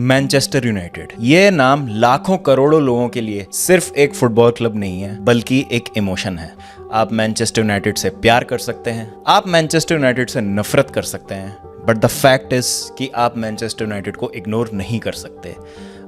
Manchester United. ये नाम लाखों करोड़ों लोगों के लिए सिर्फ एक फुटबॉल क्लब नहीं है, बल्कि एक इमोशन है। आप मैनचेस्टर यूनाइटेड से प्यार कर सकते हैं, आप मैनचेस्टर यूनाइटेड से नफरत कर सकते हैं, बट द फैक्ट इज कि आप मैनचेस्टर यूनाइटेड को इग्नोर नहीं कर सकते।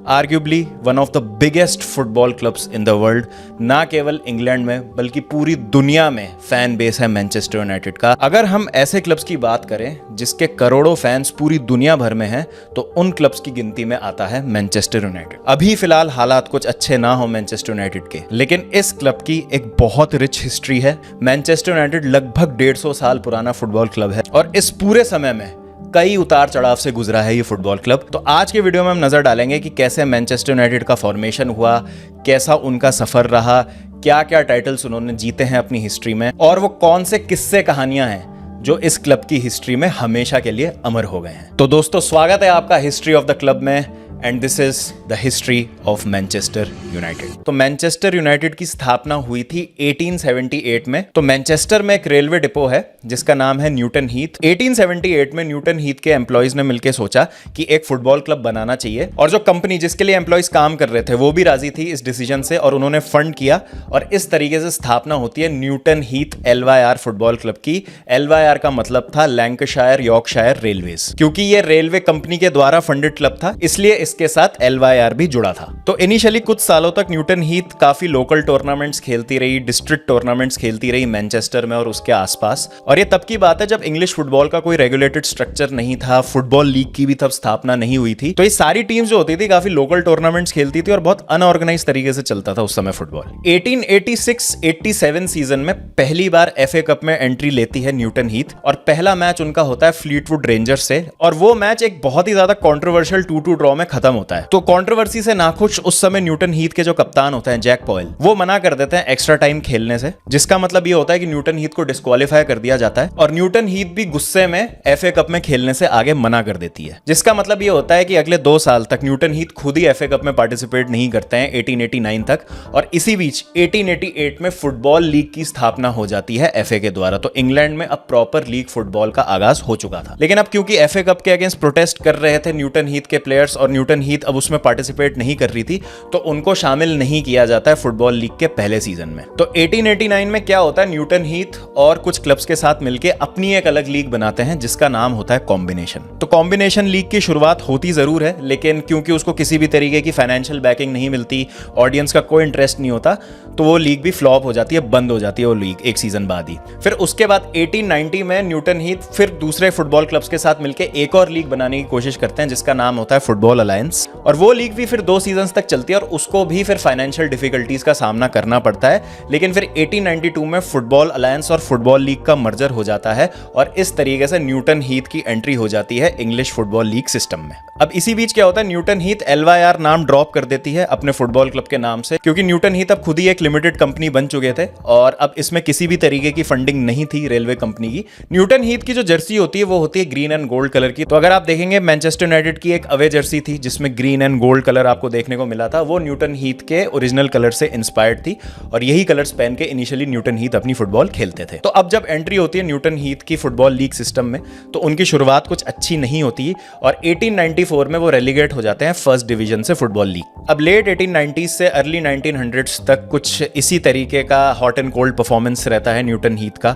Arguably one of the biggest football clubs in the world, ना केवल इंग्लैंड में बल्कि पूरी दुनिया में फैन बेस है मैनचेस्टर यूनाइटेड का। अगर हम ऐसे क्लब्स की बात करें जिसके करोड़ों फैंस पूरी दुनिया भर में हैं, तो उन क्लब्स की गिनती में आता है मैनचेस्टर यूनाइटेड। अभी फिलहाल हालात कुछ अच्छे ना हो मैनचेस्टर यूनाइटेड के, लेकिन इस क्लब की एक बहुत रिच हिस्ट्री है। मैनचेस्टर यूनाइटेड लगभग 150 साल पुराना फुटबॉल क्लब है और इस पूरे समय में कई उतार चढ़ाव से गुजरा है ये फुटबॉल क्लब। तो आज के वीडियो में हम नजर डालेंगे कि कैसे मैनचेस्टर यूनाइटेड का फॉर्मेशन हुआ, कैसा उनका सफर रहा, क्या क्या टाइटल्स उन्होंने जीते हैं अपनी हिस्ट्री में, और वो कौन से किस्से कहानियां हैं जो इस क्लब की हिस्ट्री में हमेशा के लिए अमर हो गए हैं। तो दोस्तों, स्वागत है आपका हिस्ट्री ऑफ द क्लब में, and this is the history of Manchester United. तो मैनचेस्टर यूनाइटेड की स्थापना हुई थी 1878 में। तो मैनचेस्टर में एक रेलवे डिपो है जिसका नाम है न्यूटन हीथ। 1878 में न्यूटन हीथ के एम्प्लॉयज ने मिलकर सोचा कि एक फुटबॉल क्लब बनाना चाहिए, और जो कंपनी जिसके लिए एम्प्लॉयज काम कर रहे थे वो भी राजी थी इस डिसीजन से, और उन्होंने फंड किया, और इस तरीके से स्थापना होती है Newton Heath LYR football club की। LYR का मतलब था लैंकाशायर यॉर्कशायर रेलवेज। क्योंकि ये रेलवे कंपनी के द्वारा फंडेड क्लब था, इसलिए इसके साथ LYR भी जुड़ा था। तो इनिशियली कुछ सालों तक न्यूटन हीथ काफी लोकल टूर्नामेंट्स खेलती रही, डिस्ट्रिक्ट टूर्नामेंट्स खेलती रही मैनचेस्टर में और उसके आसपास। और ये तब की बात है जब इंग्लिश फुटबॉल का कोई रेगुलेटेड स्ट्रक्चर नहीं था, फुटबॉल लीग की भी तब स्थापना नहीं हुई थी। तो ये सारी टीम्स जो होती थी काफी लोकल टूर्नामेंट्स खेलती थी और बहुत अनऑर्गेनाइज तरीके से चलता था उस समय फुटबॉल। 1886-87 सीजन में पहली बार FA कप में एंट्री लेती है न्यूटन हीथ, और पहला मैच उनका होता है फ्लीटवुड रेंजर्स से, और वो मैच एक बहुत ही ज्यादा कॉन्ट्रोवर्शियल 2-2 ड्रॉ में खत्म होता है। तो कंट्रोवर्सी से नाखुश उस समय न्यूटन हीथ के जो कप्तान होते हैं जैक पॉयल, वो मना कर देते हैं एक्स्ट्रा टाइम खेलने से, जिसका मतलब ये होता है कि न्यूटन हीथ को डिस्क्वालीफाई कर दिया जाता है, और न्यूटन हीथ भी गुस्से में FA कप में खेलने से आगे मना कर देती है। जिसका मतलब ये होता है कि अगले 2 साल तक न्यूटन हीथ खुद ही FA कप में पार्टिसिपेट नहीं करते हैं 1889 तक, और इसी बीच 1888 में फुटबॉल लीग की स्थापना हो जाती है FA के द्वारा। तो इंग्लैंड में अब प्रॉपर लीग फुटबॉल का आगाज हो चुका था। लेकिन अब क्योंकि FA कप के अगेंस्ट प्रोटेस्ट कर रहे थे न्यूटन हीथ के प्लेयर्स, और न्यूटन हीथ अब उसमें पार्टिसिपेट नहीं कर रही थी, तो उनको शामिल नहीं किया जाता है फुटबॉल लीग के पहले सीजन में। तो 1889 में क्या होता है, न्यूटन हीथ और कुछ क्लब्स के साथ मिलकर अपनी एक अलग लीग बनाते हैं जिसका नाम होता है कॉम्बिनेशन। तो कॉम्बिनेशन लीग की शुरुआत होती जरूर है, लेकिन क्योंकि उसको किसी भी तरीके की फाइनेंशियल बैकिंग नहीं मिलती, ऑडियंस का कोई इंटरेस्ट नहीं होता, तो वो लीग भी फ्लॉप हो जाती है, बंद हो जाती है वो लीग एक सीजन बाद ही। फिर उसके बाद 1890 में न्यूटन हीथ फिर दूसरे फुटबॉल क्लब्स के साथ मिलकर एक और लीग बनाने की कोशिश करते हैं जिसका नाम होता है फुटबॉल अलायंस, और वो लीग भी फिर 2 सीजन्स तक चलती है, और उसको भी फिर फाइनेंशियल डिफिकल्टीज का सामना करना पड़ता है। लेकिन फिर 1892 में फुटबॉल अलायंस और फुटबॉल लीग का मर्जर हो जाता है, और इस तरीके से न्यूटन हीथ की एंट्री हो जाती है इंग्लिश फुटबॉल लीग सिस्टम में। अब इसी बीच क्या होता है, न्यूटन हीथ LYR नाम ड्रॉप कर देती है अपने फुटबॉल क्लब के नाम से, क्योंकि न्यूटन हीथ अब खुद ही एक लिमिटेड कंपनी बन चुके थे, और अब इसमें किसी भी तरीके की फंडिंग नहीं थी रेलवे कंपनी की। न्यूटन हीथ की जो जर्सी होती है वो होती है ग्रीन एंड गोल्ड कलर की। तो अगर आप देखेंगे मैनचेस्टर यूनाइटेड की एक अवे जर्सी थी जिसमें ग्रीन एंड गोल्ड कलर आपको देखने को मिला था, वो न्यूटन हीथ के ओरिजिनल कलर से इंस्पायर्ड थी, और यही कलर्स पहन के इनिशियली न्यूटन हीथ अपनी फुटबॉल खेलते थे। तो अब जब एंट्री होती है न्यूटन हीथ की फुटबॉल लीग सिस्टम में, तो उनकी शुरुआत कुछ अच्छी नहीं होती, और 1894 में वो रेलीगेट हो जाते हैं फर्स्ट डिवीजन से फुटबॉल लीग। अब लेट 1890s से अर्ली 1900s तक कुछ इसी तरीके का हॉट एंड कोल्ड परफॉर्मेंस रहता है न्यूटन हीथ का।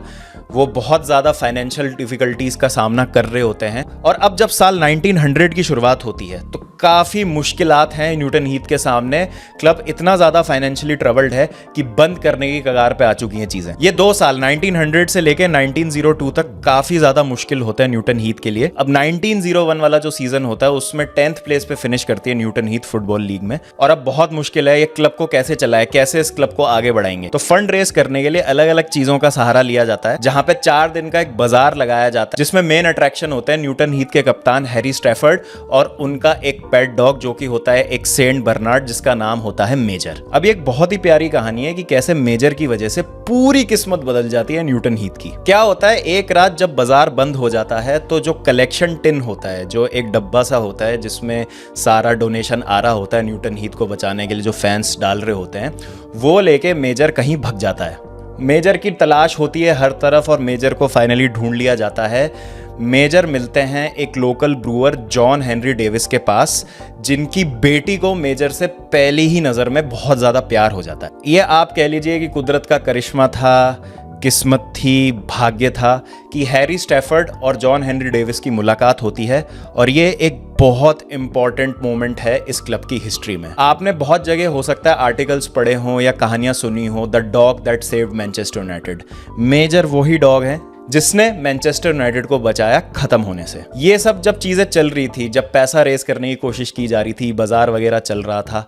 वो बहुत ज्यादा फाइनेंशियल डिफिकल्टीज का सामना कर रहे होते हैं, और अब जब साल 1900 की शुरुआत होती है तो काफी मुश्किलात हैं न्यूटन हीथ के सामने। क्लब इतना ज्यादा फाइनेंशियली ट्रबल्ड है कि बंद करने की कगार पे आ चुकी हैं चीजें। ये 2 साल 1900 से लेकर 1902 तक काफी ज्यादा मुश्किल होता है न्यूटन हीथ के लिए। अब 1901 वाला जो सीजन होता है उसमें 10th प्लेस पे फिनिश करती है न्यूटन हीथ फुटबॉल लीग में, और अब बहुत मुश्किल है ये क्लब को कैसे चलाए, कैसे इस क्लब को आगे बढ़ाएंगे। तो फंड रेस करने के लिए अलग अलग चीजों का सहारा लिया जाता है, जहां पे 4 दिन का एक बाजार लगाया जाता है, जिसमें मेन अट्रैक्शन होते हैं न्यूटन हीथ के कप्तान हैरी स्टैफर्ड और उनका एक पेट डॉग जो कि होता है एक सेंट बर्नार्ड जिसका नाम होता है मेजर। अब एक बहुत ही प्यारी कहानी है कि कैसे मेजर की वजह से पूरी किस्मत बदल जाती है न्यूटन हीथ की। क्या होता है, एक रात जब बाजार बंद हो जाता है तो जो कलेक्शन टिन होता है, जो एक डब्बा सा होता है जिसमें सारा डोनेशन आ रहा होता है न्यूटन हीथ को बचाने के लिए, जो फैंस डाल रहे होते हैं, वो लेके मेजर कहीं भग जाता है। मेजर की तलाश होती है हर तरफ और मेजर को फाइनली ढूंढ लिया जाता है। मेजर मिलते हैं एक local Breuer John Henry Davis के पास, जिनकी बेटी को मेजर से पहली ही नज़र में बहुत ज़्यादा प्यार हो जाता है। ये आप कह लीजिए कि कुदरत का करिश्मा था, किस्मत थी, भाग्य था कि हैरी स्टैफर्ड और जॉन हेनरी डेविस की मुलाकात होती है, और ये एक बहुत इंपॉर्टेंट मोमेंट है इस क्लब की हिस्ट्री में। आपने बहुत जगह हो सकता है आर्टिकल्स पढ़े हों या कहानियां सुनी हो, the dog that saved Manchester United. Major वही डॉग है जिसने मैनचेस्टर यूनाइटेड को बचाया खत्म होने से। ये सब जब चीज़ें चल रही थी, जब पैसा रेस करने की कोशिश की जा रही थी, बाजार वगैरह चल रहा था,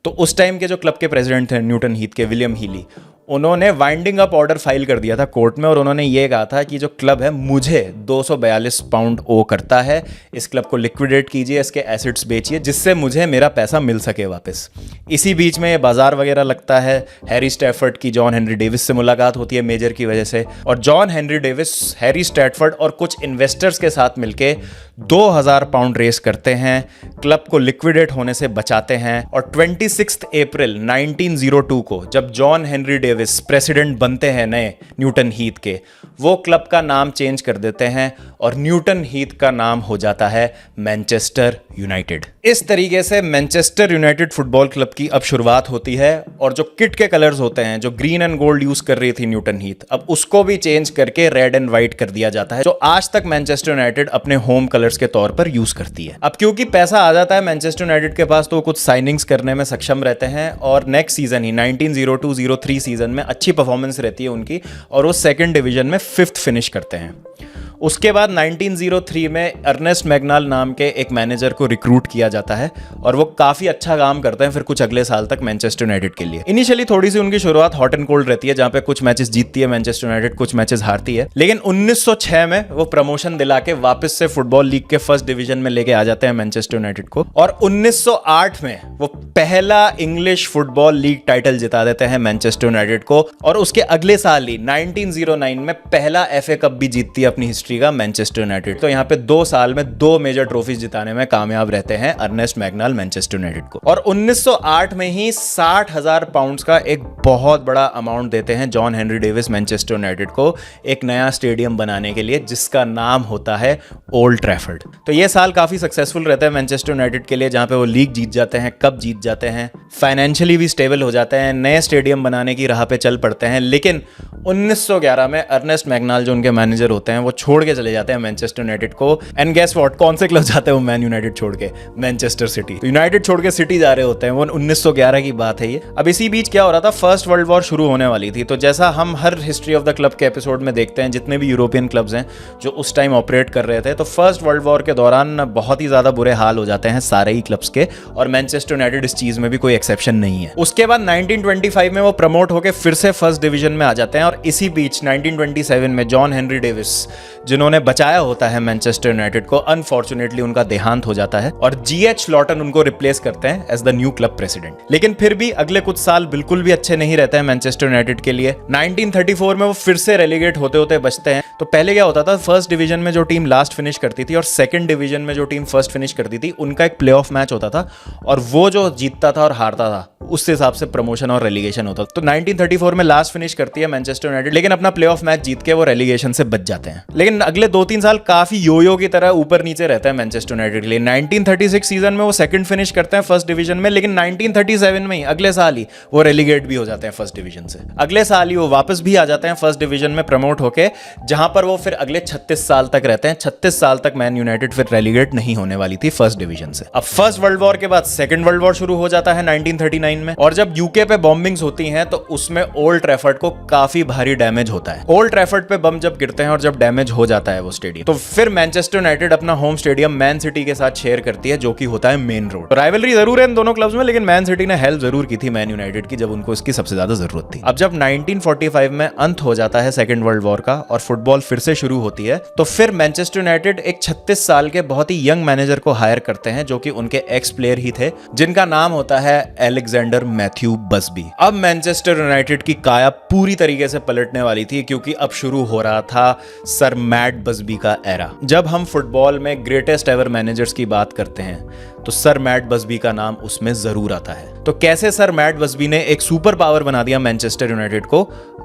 तो उस टाइम के जो क्लब के प्रेसिडेंट थे न्यूटन हीथ के, विलियम हीली, उन्होंने वाइंडिंग अप ऑर्डर फाइल कर दिया था कोर्ट में, और उन्होंने ये कहा था कि जो क्लब है मुझे 242 पाउंड ओ करता है, इस क्लब को लिक्विडेट कीजिए, इसके एसेट्स बेचिए, जिससे मुझे मेरा पैसा मिल सके वापस। इसी बीच में ये बाजार वगैरह लगता है, हैरी स्टैफर्ड की जॉन हेनरी डेविस से मुलाकात होती है मेजर की वजह से, और John Henry Davis Harry Stafford और कुछ इन्वेस्टर्स के साथ मिलके 2000 पाउंड रेस करते हैं, क्लब को लिक्विडेट होने से बचाते हैं, और 26 अप्रैल 1902 को जब जॉन हेनरी डेविस प्रेसिडेंट बनते हैं नए न्यूटन हीथ के, वो क्लब का नाम चेंज कर देते हैं और न्यूटन हीथ का नाम हो जाता है मैनचेस्टर यूनाइटेड। इस तरीके से मैनचेस्टर यूनाइटेड फुटबॉल क्लब की अब शुरुआत होती है, और जो किट के कलर्स होते हैं, जो ग्रीन एंड गोल्ड यूज कर रही थी न्यूटन हीथ, अब उसको भी चेंज करके रेड एंड व्हाइट कर दिया जाता है, जो आज तक मैनचेस्टर यूनाइटेड अपने होम कलर्स के तौर पर यूज करती है। अब क्योंकि पैसा आ जाता है मैनचेस्टर यूनाइटेड के पास, तो कुछ साइनिंग्स करने में सक्षम रहते हैं, और नेक्स्ट सीजन ही 1902-03 सीजन में अच्छी परफॉर्मेंस रहती है उनकी, और वो सेकंड डिवीजन में 5th फिनिश करते हैं। उसके बाद 1903 में अर्नेस्ट मैग्नाल नाम के एक मैनेजर को रिक्रूट किया जाता है, और वो काफ़ी अच्छा काम करते हैं फिर कुछ अगले साल तक मैनचेस्टर यूनाइटेड के लिए। इनिशियली थोड़ी सी उनकी शुरुआत हॉट एंड कोल्ड रहती है, जहाँ पे कुछ मैचेस जीतती है मैनचेस्टर यूनाइटेड, कुछ मैचेस हारती है, लेकिन 1906 में वो प्रमोशन दिला के वापस से फुटबॉल लीग के फर्स्ट डिवीजन में लेके आ जाते हैं मैनचेस्टर यूनाइटेड को, और 1908 में वो पहला इंग्लिश फुटबॉल लीग टाइटल जिता देते हैं मैनचेस्टर यूनाइटेड को, और उसके अगले साल ही 1909 में पहला FA कप भी जीतती है अपनी का मैनचेस्टर यूनाइटेड। तो यहाँ पे 2 साल में 2 मेजर ट्रॉफीज जिताने में कामयाब रहते हैं अर्नेस्ट मैग्नाल मैनचेस्टर यूनाइटेड को, और 1908 में ही 60,000 पाउंड्स का एक बहुत बड़ा अमाउंट देते हैं John Henry Davis Manchester United को एक नया स्टेडियम बनाने के लिए, जिसका नाम होता है ओल्ड ट्रैफर्ड। तो ये साल काफी सक्सेसफुल रहता है मैनचेस्टर यूनाइटेड के लिए, जहां पे वो लीग जीत जाते हैं, कप जीत जाते हैं, फाइनेंशियली भी स्टेबल हो जाते हैं, नए स्टेडियम बनाने की राह पे चल पड़ते हैं। लेकिन 1911 में अर्नेस्ट मैग्नाल जो उनके मैनेजर होते हैं, वो छोड़ के चले जाते हैं मैनचेस्टर यूनाइटेड को, एंड गेस व्हाट, कौन से क्लब जाते हैं वो मैन यूनाइटेड छोड़ के? Manchester city. यूनाइटेड छोड़ के सिटी जा रहे होते हैं, वो 1911 की बात है ये। अब इसी बीच क्या हो रहा था, फर्स्ट वर्ल्ड वॉर शुरू होने वाली थी। तो जैसा हम हर हिस्ट्री ऑफ द क्लब के एपिसोड में देखते हैं, जितने भी यूरोपियन क्लब्स हैं जो उस टाइम ऑपरेट कर रहे थे, तो फर्स्ट वर्ल्ड वॉर के दौरान बहुत ही ज्यादा बुरे हाल हो जाते हैं सारे ही क्लब्स के, और मैनचेस्टर यूनाइटेड इस चीज में भी कोई एक्सेप्शन नहीं है। उसके बाद 1925 में वो प्रमोट होकर फिर से फर्स्ट डिवीजन में आ जाते हैं, और इसी बीच 1927 में जॉन हेनरी डेविस, जिन्होंने बचाया होता है मैनचेस्टर यूनाइटेड को, अनफॉर्चुनेटली उनका देहांत हो जाता है, और GH लॉटन उनको रिप्लेस करते हैं as the new club president. लेकिन फिर भी अगले कुछ साल बिल्कुल भी अच्छे नहीं रहते हैं मैनचेस्टर यूनाइटेड के लिए। 1934 में वो फिर से रेलीगेट होते होते बचते हैं। तो पहले क्या होता था, फर्स्ट डिवीजन में जो टीम लास्ट फिनिश करती थी और सेकंड डिवीजन में जो टीम फर्स्ट फिनिश करती थी, उनका एक प्लेऑफ मैच होता था, और वो जो जीतता था और हारता था उस हिसाब से प्रमोशन और रेलीगेशन होता। तो 1934 में लास्ट फिनिश करती है मैनचेस्टर यूनाइटेड, लेकिन अपना प्लेऑफ मैच जीत के वो रेलीगेशन से बच जाते हैं। लेकिन अगले 2-3 साल काफी योयो की तरह ऊपर नीचे रहता है मैनचेस्टर यूनाइटेड के लिए। 1936 सीजन में वो सेकंड फिनिश करते हैं फर्स्ट डिवीजन में, लेकिन 1937 में ही अगले साल ही वो रेलीगेट भी हो जाते हैं फर्स्ट डिवीजन से। अगले साल ही वो वापस भी आ जाते हैं फर्स्ट डिवीजन में प्रमोट होके, जहां पर वो फिर अगले 36 साल तक रहते हैं। 36 साल तक मैन यूनाइटेड फिर रेलीगेट नहीं होने वाली थी फर्स्ट डिवीजन से। अब फर्स्ट वर्ल्ड वॉर के बाद सेकंड वर्ल्ड वॉर शुरू हो जाता है 1939 में, और जब यूके पे बॉम्बिंग्स होती हैं तो उसमें ओल्ड ट्रैफर्ड को काफी भारी डैमेज होता है। ओल्ड ट्रैफर्ड पे बम जब गिरते हैं और जब डैमेज हो जाता है वो स्टेडियम, तो फिर मैनचेस्टर यूनाइटेड अपना होम स्टेडियम मैन सिटी के साथ शेयर करती है, जो कि होता है मेन रोड। राइवलरी जरूर है इन दोनों क्लब्स में, लेकिन मैन सिटी ने हेल्प जरूर की थी मैन यूनाइटेड की जब उनको इसकी सबसे ज्यादा जरूरत थी। अब जब 1945 में अंत हो जाता है सेकंड वर्ल्ड वॉर का और फुटबॉल फिर से शुरू होती है, तो फिर मैनचेस्टर यूनाइटेड एक 36 साल के बहुत ही यंग मैनेजर को हायर करते हैं, जो कि उनके एक्स प्लेयर ही थे, जिनका नाम होता है एलेक्जेंडर मैथ्यू बसबी। अब मैनचेस्टर यूनाइटेड की काया पूरी तरीके से पलटने वाली थी, क्योंकि अब शुरू हो रहा था सर मैट बसबी का एरा। जब हम फुटबॉल में ग्रेटेस्ट एवर मैनेजर्स की बात करते हैं तो सर मैट बसबी का नाम उसमें जरूर आता है। तो कैसे सर मैट बसबी ने एक सुपर पावर बना दिया मैनचेस्टर यूनाइटेड को,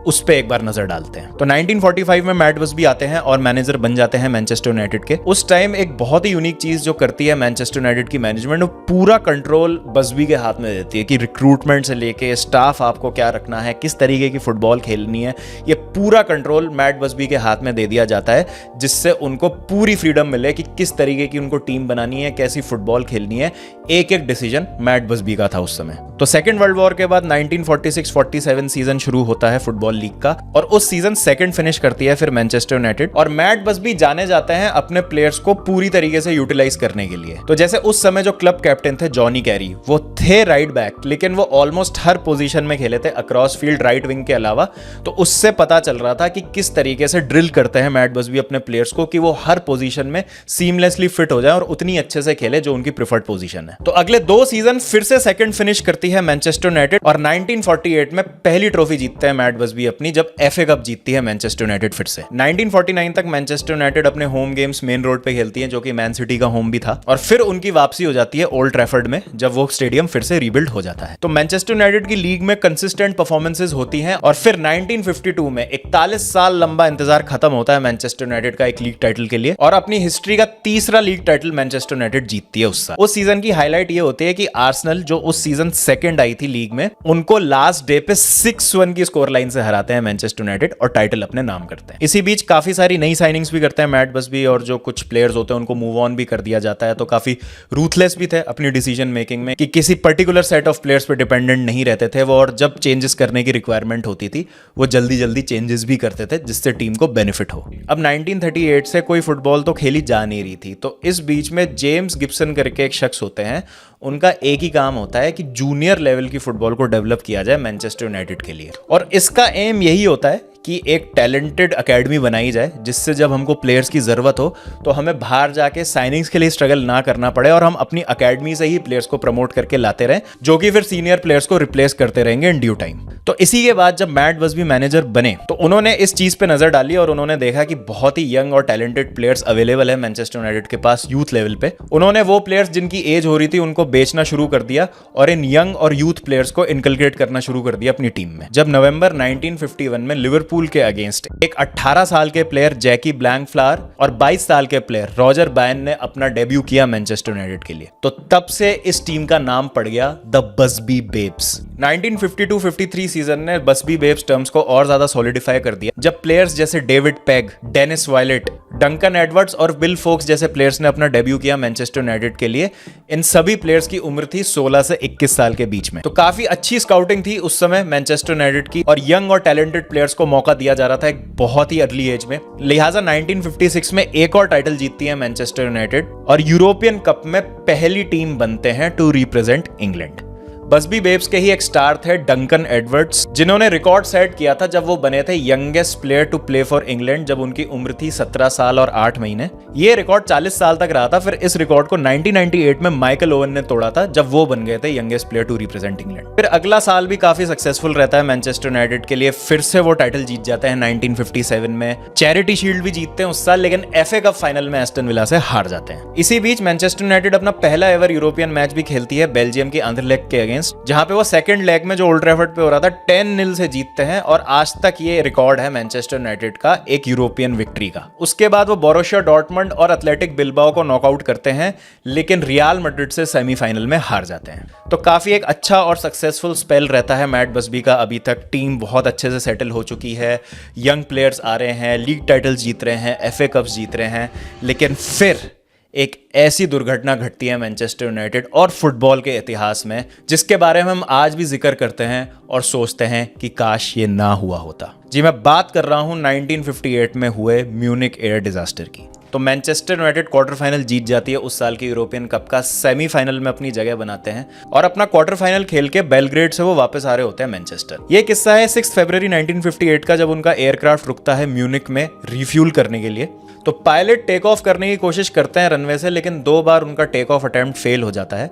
उस पे एक बार नजर डालते हैं। तो 1945 में मैट बसबी आते हैं और मैनेजर बन जाते हैं मैनचेस्टर यूनाइटेड के। उस टाइम एक बहुत ही यूनिक चीज जो करती है मैनचेस्टर यूनाइटेड की मैनेजमेंट, वो पूरा कंट्रोल बसबी के हाथ में देती है कि रिक्रूटमेंट से लेके स्टाफ आपको क्या रखना है, किस तरीके की फुटबॉल खेलनी है, ये पूरा कंट्रोल मैट बसबी के हाथ में दे दिया जाता है, जिससे उनको पूरी फ्रीडम मिले कि किस तरीके की उनको टीम बनानी है, कैसी फुटबॉल खेलनी है। एक एक डिसीजन मैट बसबी का था उस समय। तो सेकेंड वर्ल्ड वॉर के बाद 1946-47 सीजन शुरू होता है फुटबॉल लीग का, और उस सीजन सेकंड फिनिश करती है फिर मैनचेस्टर यूनाइटेड। और मैट बसबी जाने जाते हैं अपने प्लेयर्स को पूरी तरीके से यूटिलाइज करने के लिए। तो जैसे उस समय जो क्लब कैप्टन थे जॉनी कैरी, वो थे राइट बैक, लेकिन वो ऑलमोस्ट हर पोजीशन में खेले थे अक्रॉस फील्ड राइट विंग के अलावा। तो उससे पता चल रहा था कि किस तरीके से ड्रिल करते हैं मैट बसबी अपने प्लेयर्स को कि वो हर पोजीशन में सीमलेसली फिट हो जाए और उतनी अच्छे से खेले जो उनकी प्रिफर्ड पोजीशन है। तो अगले 2 सीजन फिर से सेकंड फिनिश करती है मैनचेस्टर यूनाइटेड, और 1948 में पहली ट्रॉफी जीतते हैं मैट बसबी अपनी, जब एफए कप जीतती है मैनचेस्टर यूनाइटेड फिर से। 1949 तक मैनचेस्टर यूनाइटेड अपने होम गेम्स मेन रोड पे खेलती है, जो कि मैन सिटी का होम भी था, और फिर उनकी वापसी हो जाती है ओल्ड ट्रैफर्ड में, जब वो स्टेडियम फिर से रीबिल्ड हो जाता है। तो मैनचेस्टर यूनाइटेड की लीग में कंसिस्टेंट परफॉर्मेंसेज होती हैं, और फिर 1952 में 41 साल लंबा इंतजार खत्म होता है मैनचेस्टर यूनाइटेड का एक लीग टाइटल के लिए, और अपनी हिस्ट्री का तीसरा लीग टाइटल मैनचेस्टर यूनाइटेड जीतती है उस साल। उस सीजन की हाईलाइट ये होती है कि आर्सेनल, जो उस सीजन सेकंड आई थी लीग में, उनको लास्ट डे पे 6-1 की स्कोर लाइन से हराते हैं मैनचेस्टर यूनाइटेड और टाइटल अपने नाम करते हैं। इसी बीच काफी सारी नई साइनिंग्स भी करते हैं मैट बसबी, और जो कुछ प्लेयर्स होते हैं उनको मूव ऑन भी कर दिया जाता है। तो काफी रूथलेस भी थे अपनी डिसीजन मेकिंग में, कि किसी पर्टिकुलर सेट ऑफ प्लेयर्स पे डिपेंडेंट नहीं रहते थे वो, और जब चेंजेस करने की रिक्वायरमेंट होती थी वो जल्दी जल्दी चेंजेस भी करते थे, जिससे टीम को बेनिफिट हो। अब 1938 से कोई फुटबॉल तो खेली जा नहीं रही थी, तो इस बीच में जेम्स गिब्सन करके एक शख्स होते हैं, उनका एक ही काम होता है कि जूनियर लेवल की फुटबॉल को डेवलप किया जाए मैनचेस्टर यूनाइटेड के लिए। और इसका एम यही होता है कि एक टैलेंटेड एकेडमी बनाई जाए, जिससे जब हमको प्लेयर्स की ज़रूरत हो तो हमें बाहर जाके साइनिंग्स के लिए स्ट्रगल ना करना पड़े, और हम अपनी एकेडमी से ही प्लेयर्स को प्रमोट करके लाते रहें, जो कि फिर सीनियर प्लेयर्स को रिप्लेस करते रहेंगे इन ड्यू टाइम। तो इसी के बाद जब मैट बसबी मैनेजर बने, तो उन्होंने इस चीज़ पे नज़र डाली, और उन्होंने देखा कि बहुत ही यंग और टैलेंटेड प्लेयर्स अवेलेबल है मैनचेस्टर यूनाइटेड के पास यूथ लेवल पे। उन्होंने वो प्लेयर्स जिनकी एज हो रही थी उनको बेचना शुरू कर दिया, और इन यंग और यूथ प्लेयर्स को इनकलकेट करना शुरू कर दिया अपनी टीम में। जब नवंबर 1951 में लिवरपूल के अगेंस्ट एक 18 साल के प्लेयर जैकी ब्लैंकफ्लावर और 22 साल के प्लेयर रॉजर बैन ने अपना डेब्यू किया मैनचेस्टर यूनाइटेड के लिए, तो तब से इस टीम का नाम पड़ गया द बसबी बेब्स। 1952-53 सीजन ने बसबी बेब्स टर्म्स को और ज्यादा सॉलिडिफाई कर दिया, जब प्लेयर्स जैसे David Pegg, Dennis Viollet, Duncan Edwards और विल फोक्स जैसे प्लेयर्स ने अपना डेब्यू किया मैनचेस्टर यूनाइटेड के लिए। इन सभी प्लेयर्स की उम्र थी 16 से 21 साल के बीच में। तो काफी अच्छी स्काउटिंग थी उस समय मैनचेस्टर यूनाइटेड की, और यंग और टैलेंटेड प्लेयर्स को मौका दिया जा रहा था एक बहुत ही अर्ली एज में। लिहाजा 1956 में एक और टाइटल जीतती है मैनचेस्टर यूनाइटेड, और यूरोपियन कप में पहली टीम बनते हैं to represent England. Busby Babes के ही एक स्टार थे डंकन एडवर्ड्स, जिन्होंने रिकॉर्ड सेट किया था जब वो बने थे youngest player to play for England, जब उनकी उम्र थी 17 साल और 8 महीने। ये रिकॉर्ड 40 साल तक रहा था, फिर इस रिकॉर्ड को 1998 में माइकल ओवन ने तोड़ा था, जब वो बन गए थे youngest player to represent England. फिर अगला साल भी काफी सक्सेसफुल रहता है मैनचेस्टर यूनाइटेड के लिए, फिर से वो टाइटल जीत जाते हैं 1957 में। चैरिटी शील्ड भी जीतते हैं उस साल, लेकिन एफए कप फाइनल में एस्टन विला से हार जाते हैं। इसी बीच मैनचेस्टर यूनाइटेड अपना पहला एवर यूरोपियन मैच भी खेलती है बेल्जियम की अंडरलेक्ट के अगेंस्ट, जहां पे वो सेकंड लेग में जो ओल्ड ट्रैफर्ड पे हो रहा था 10-0 से जीतते हैं, और आज तक ये रिकॉर्ड है मैनचेस्टर यूनाइटेड का एक यूरोपियन विक्ट्री का। उसके बाद वो बोरुसिया डॉर्टमंड और एथलेटिक बिल्बाओ को नॉकआउट करते हैं, लेकिन रियल मैड्रिड से सेमीफाइनल में हार जाते हैं। तो काफी एक अच्छा और सक्सेसफुल स्पेल रहता है मैट बसबी का अभी तक। टीम बहुत अच्छे से सेटल हो चुकी है, यंग प्लेयर्स आ रहे हैं, लीग टाइटल जीत रहे हैं, एफए कप्स जीत रहे हैं, लेकिन फिर एक ऐसी दुर्घटना घटती है मैनचेस्टर यूनाइटेड और फुटबॉल के इतिहास में, जिसके बारे में हम आज भी जिक्र करते हैं और सोचते हैं कि काश ये ना हुआ होता। जी, मैं बात कर रहा हूं 1958 में हुए म्यूनिक एयर डिजास्टर की। तो मैनचेस्टर यूनाइटेड क्वार्टर फाइनल जीत जाती है उस साल के यूरोपियन कप का, सेमीफाइनल में अपनी जगह बनाते हैं, और अपना क्वार्टर फाइनल खेल के बेलग्रेड से वो वापस आ रहे होते हैं मैनचेस्टर। ये किस्सा है 6 फरवरी 1958 का, जब उनका एयरक्राफ्ट रुकता है म्यूनिक में रिफ्यूल करने के लिए। तो पायलट टेक ऑफ करने की कोशिश करते हैं रनवे से, लेकिन 2 बार उनका टेक ऑफ अटेम्प्ट फेल हो जाता है।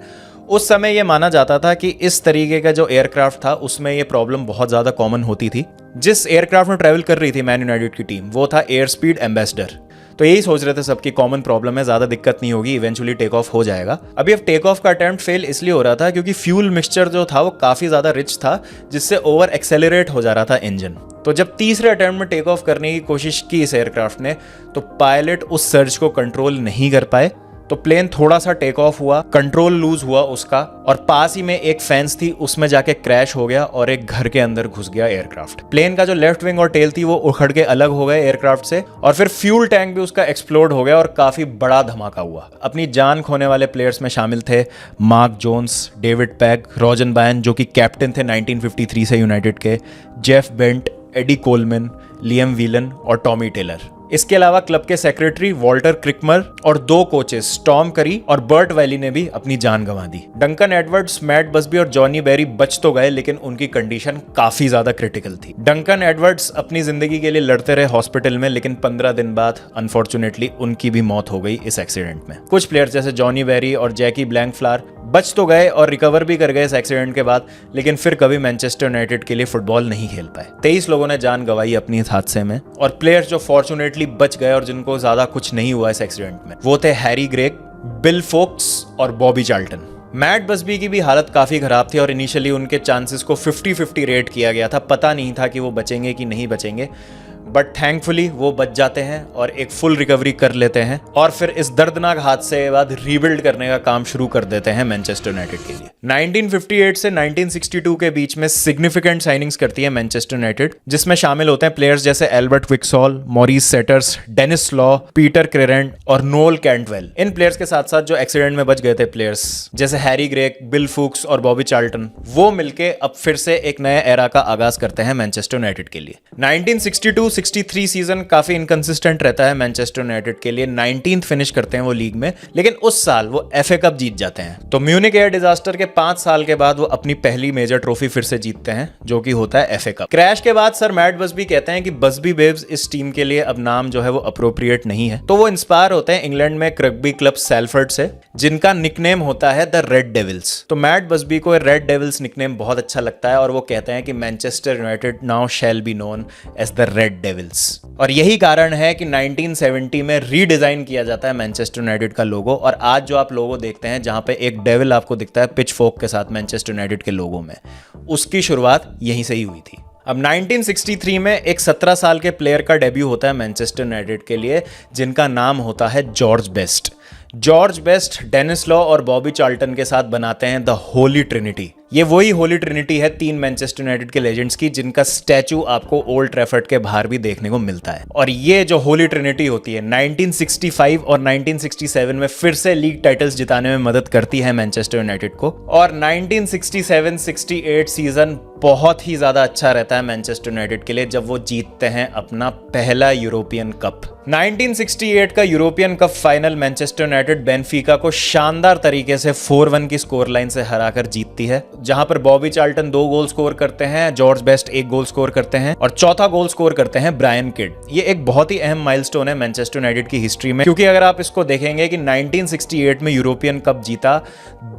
उस समय यह माना जाता था कि इस तरीके का जो एयरक्राफ्ट था उसमें यह प्रॉब्लम बहुत ज़्यादा कॉमन होती थी। जिस एयरक्राफ्ट में ट्रैवल कर रही थी मैन यूनाइटेड की टीम, वो था एयर स्पीड एम्बेसडर। तो यही सोच रहे थे, सबकी कॉमन प्रॉब्लम है, ज्यादा दिक्कत नहीं होगी, इवेंचुअली टेक ऑफ हो जाएगा। अभी अब टेक ऑफ का अटेम्प्ट फेल इसलिए हो रहा था क्योंकि फ्यूल मिक्सचर जो था वो काफी ज्यादा रिच था, जिससे ओवर एक्सेलरेट हो जा रहा था इंजन। तो जब तीसरे अटेम्प्ट में टेक ऑफ करने की कोशिश की इस एयरक्राफ्ट ने, तो पायलट उस सर्ज को कंट्रोल नहीं कर पाए, तो प्लेन थोड़ा सा टेक ऑफ हुआ, कंट्रोल लूज हुआ उसका, और पास ही में एक फेंस थी उसमें जाके क्रैश हो गया और एक घर के अंदर घुस गया एयरक्राफ्ट। प्लेन का जो लेफ्ट विंग और टेल थी वो उखड़ के अलग हो गए एयरक्राफ्ट से, और फिर फ्यूल टैंक भी उसका एक्सप्लोड हो गया और काफी बड़ा धमाका हुआ। अपनी जान खोने वाले प्लेयर्स में शामिल थे Mark Jones, David Pegg, Roger Byrne जो कि कैप्टन थे 1953 से यूनाइटेड के, Geoff Bent, Eddie Colman, Liam Whelan और टॉमी टेलर। इसके अलावा क्लब के सेक्रेटरी वॉल्टर क्रिकमर और 2 कोचेस टॉम करी और बर्ट वैली ने भी अपनी जान गंवा दी। डंकन एडवर्ड्स, मैट बसबी और जॉनी बेरी बच तो गए, लेकिन उनकी कंडीशन काफी ज्यादा क्रिटिकल थी। डंकन एडवर्ड्स अपनी जिंदगी के लिए लड़ते रहे हॉस्पिटल में, लेकिन 15 दिन बाद अनफॉर्चुनेटली उनकी भी मौत हो गई इस एक्सीडेंट में। कुछ प्लेयर्स जैसे जॉनी बेरी और जैकी ब्लैंकफ्लावर बच तो गए और रिकवर भी कर गए इस एक्सीडेंट के बाद, लेकिन फिर कभी मैनचेस्टर यूनाइटेड के लिए फुटबॉल नहीं खेल पाए। 23 लोगों ने जान गंवाई अपनी इस हादसे में, और प्लेयर्स जो फॉर्चुनेटली बच गए और जिनको ज्यादा कुछ नहीं हुआ इस एक्सीडेंट में, वो थे हैरी ग्रेग, बिल फोक्स और बॉबी चार्ल्टन। मैट बसबी की भी हालत काफी खराब थी और इनिशियली उनके चांसेस को 50-50 रेट किया गया था, पता नहीं था कि वो बचेंगे कि नहीं बचेंगे, बट थैंकफुली वो बच जाते हैं और एक फुल रिकवरी कर लेते हैं, और फिर इस दर्दनाक हादसे के बाद रीबिल्ड करने का काम शुरू कर देते हैं मैनचेस्टर यूनाइटेड के लिए। 1958 से 1962 के बीच में सिग्निफिकेंट साइनिंग्स करती है मैनचेस्टर यूनाइटेड, जिसमें शामिल होते हैं प्लेयर्स जैसे Albert Quixall, Maurice Setters, Denis Law, Peter Crerand और नोल कैंटवेल। इन प्लेयर्स के साथ साथ जो एक्सीडेंट में बच गए थे प्लेयर्स जैसे हैरी ग्रेग, बिल फूक्स और बॉबी चार्ल्टन, वो मिलके अब फिर से एक नए एरा का आगाज करते हैं मैनचेस्टर यूनाइटेड के लिए। 1962-63 सीजन काफी इनकंसिस्टेंट रहता है मैनचेस्टर यूनाइटेड के लिए, 19th फिनिश करते हैं वो लीग में, लेकिन उस साल वो एफए कप जीत जाते हैं। तो म्यूनिक एयर डिजास्टर के 5 साल के बाद वो अपनी पहली मेजर ट्रॉफी फिर से जीतते हैं, जो कि होता है एफए कप। क्रैश के बाद सर मैट बसबी कहते हैं कि बसबी बेब्स इस टीम के लिए अब नाम जो है वो अप्रोप्रिएट नहीं है, तो वो इंस्पायर होते हैं इंग्लैंड में एक रग्बी क्लब सैलफर्ड से, जिनका निकनेम होता है द रेड डेविल्स। तो मैट बसबी को रेड डेविल्स निकनेम बहुत अच्छा लगता है और वो कहते हैं कि Manchester United now shall be known as the Red Devils. और यही कारण है कि 1970 में रीडिजाइन किया जाता है मैनचेस्टर यूनाइटेड का लोगो, और आज जो आप लोगो देखते हैं जहां पे एक डेविल आपको दिखता है पिच फोक के साथ मैनचेस्टर यूनाइटेड के लोगो में, उसकी शुरुआत यहीं से ही हुई थी। अब 1963 में एक 17 साल के प्लेयर का डेब्यू होता है मैनचेस्टर यूनाइटेड के लिए, जिनका नाम होता है George Best. George Best Denis Law और बॉबी चार्ल्टन के साथ बनाते हैं द होली ट्रिनिटी। ये वही होली ट्रिनिटी है 3 मैनचेस्टर यूनाइटेड के लेजेंड्स की, जिनका स्टैचू आपको ओल्ड ट्रैफर्ड के बाहर भी देखने को मिलता है। और ये जो होली ट्रिनिटी होती है 1965 और 1967 में फिर से लीग टाइटल्स जिताने में मदद करती है मैनचेस्टर यूनाइटेड को, और 1967-68 सीजन बहुत ही ज्यादा अच्छा रहता है मैनचेस्टर यूनाइटेड के लिए, जब वो जीतते हैं अपना पहला यूरोपियन कप। 1968 का European cup final Manchester United Benfica को शानदार तरीके से 4-1 की स्कोर लाइन से हराकर जीतती है, जहां पर बॉबी चार्ल्टन 2 गोल स्कोर करते हैं, जॉर्ज बेस्ट 1 गोल स्कोर करते हैं, और चौथा गोल स्कोर करते हैं ब्रायन किड। ये एक बहुत ही अहम माइलस्टोन है मैनचेस्टर यूनाइटेड की हिस्ट्री में, क्योंकि अगर आप इसको देखेंगे कि 1968 में यूरोपियन कप जीता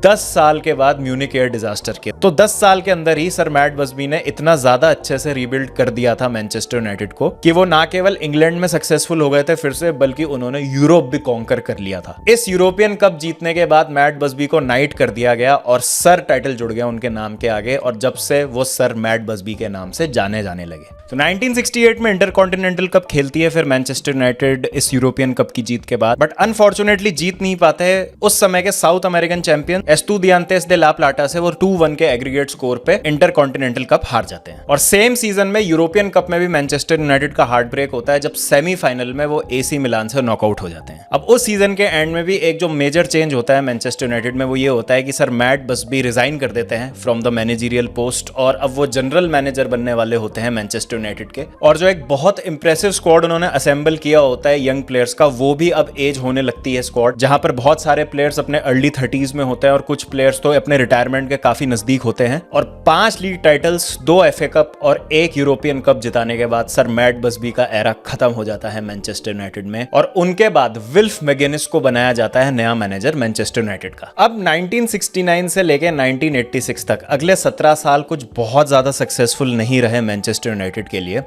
10 साल के बाद म्यूनिक एयर डिजास्टर के, तो 10 साल के अंदर ही सर मैट बसबी ने इतना ज्यादा अच्छे से रीबिल्ड कर दिया था मैनचेस्टर यूनाइटेड को कि वो ना केवल इंग्लैंड में सक्सेसफुल हो गए थे फिर से, बल्कि उन्होंने यूरोप भी कॉन्कर कर लिया था। इस यूरोपियन कप जीतने के बाद मैट बसबी को नाइट कर दिया गया और सर टाइटल जुड़ गया उनके नाम के आगे, और जब से वो सर मैट बसबी के नाम से जाने लगे। तो 1968 में इंटरकॉन्टिनेंटल कप खेलती है फिर मैनचेस्टर यूनाइटेड इस यूरोपियन कप की जीत के बाद, बट अनफॉर्चुनेटली जीत नहीं पाते हैं उस समय के साउथ अमेरिकन चैंपियन एस्टूडियांतेस दे ला प्लाटा से। वो 2-1 के एग्रीगेट स्कोर पे इंटरकॉन्टिनेंटल कप हार जाते हैं। और सेम सीजन में यूरोपियन कप में भी मैनचेस्टर यूनाइटेड का हार्ट ब्रेक होता है, जब सेमीफाइनल में वो एसी मिलान से नॉकआउट हो जाते हैं। अब उस सीजन के एंड में भी एक जो मेजर चेंज होता है मैनचेस्टर यूनाइटेड में, वो ये होता है कि सर मैट बसबी रिजाइन कर देते हैं फ्रॉम द मैनेजरियल पोस्ट, और अब वो जनरल मैनेजर बनने वाले होते हैं मैनचेस्टर यूनाइटेड के। और जो एक बहुत इंप्रेसिव स्क्वाड उन्होंने असेंबल किया होता है यंग प्लेयर्स का, वो भी अब एज होने लगती है स्क्वाड, जहां पर बहुत सारे प्लेयर्स अपने अर्ली 30s में होते हैं और कुछ प्लेयर्स तो अपने रिटायरमेंट के काफी नजदीक होते हैं। और 5 लीग टाइटल्स, 2 एफए कप और 1 यूरोपियन कप जिताने के बाद सर मैट बसबी का एरा खत्म हो जाता है मैनचेस्टर यूनाइटेड में, और उनके बाद विल्फ मैगेनिस को बनाया जाता है नया मैनेजर मैनचेस्टर यूनाइटेड का। अब 1969 से लेके 1986 तक अगले 17 साल कुछ बहुत ज्यादा सक्सेसफुल नहीं रहे मैनचेस्टर यूनाइटेड के लिए।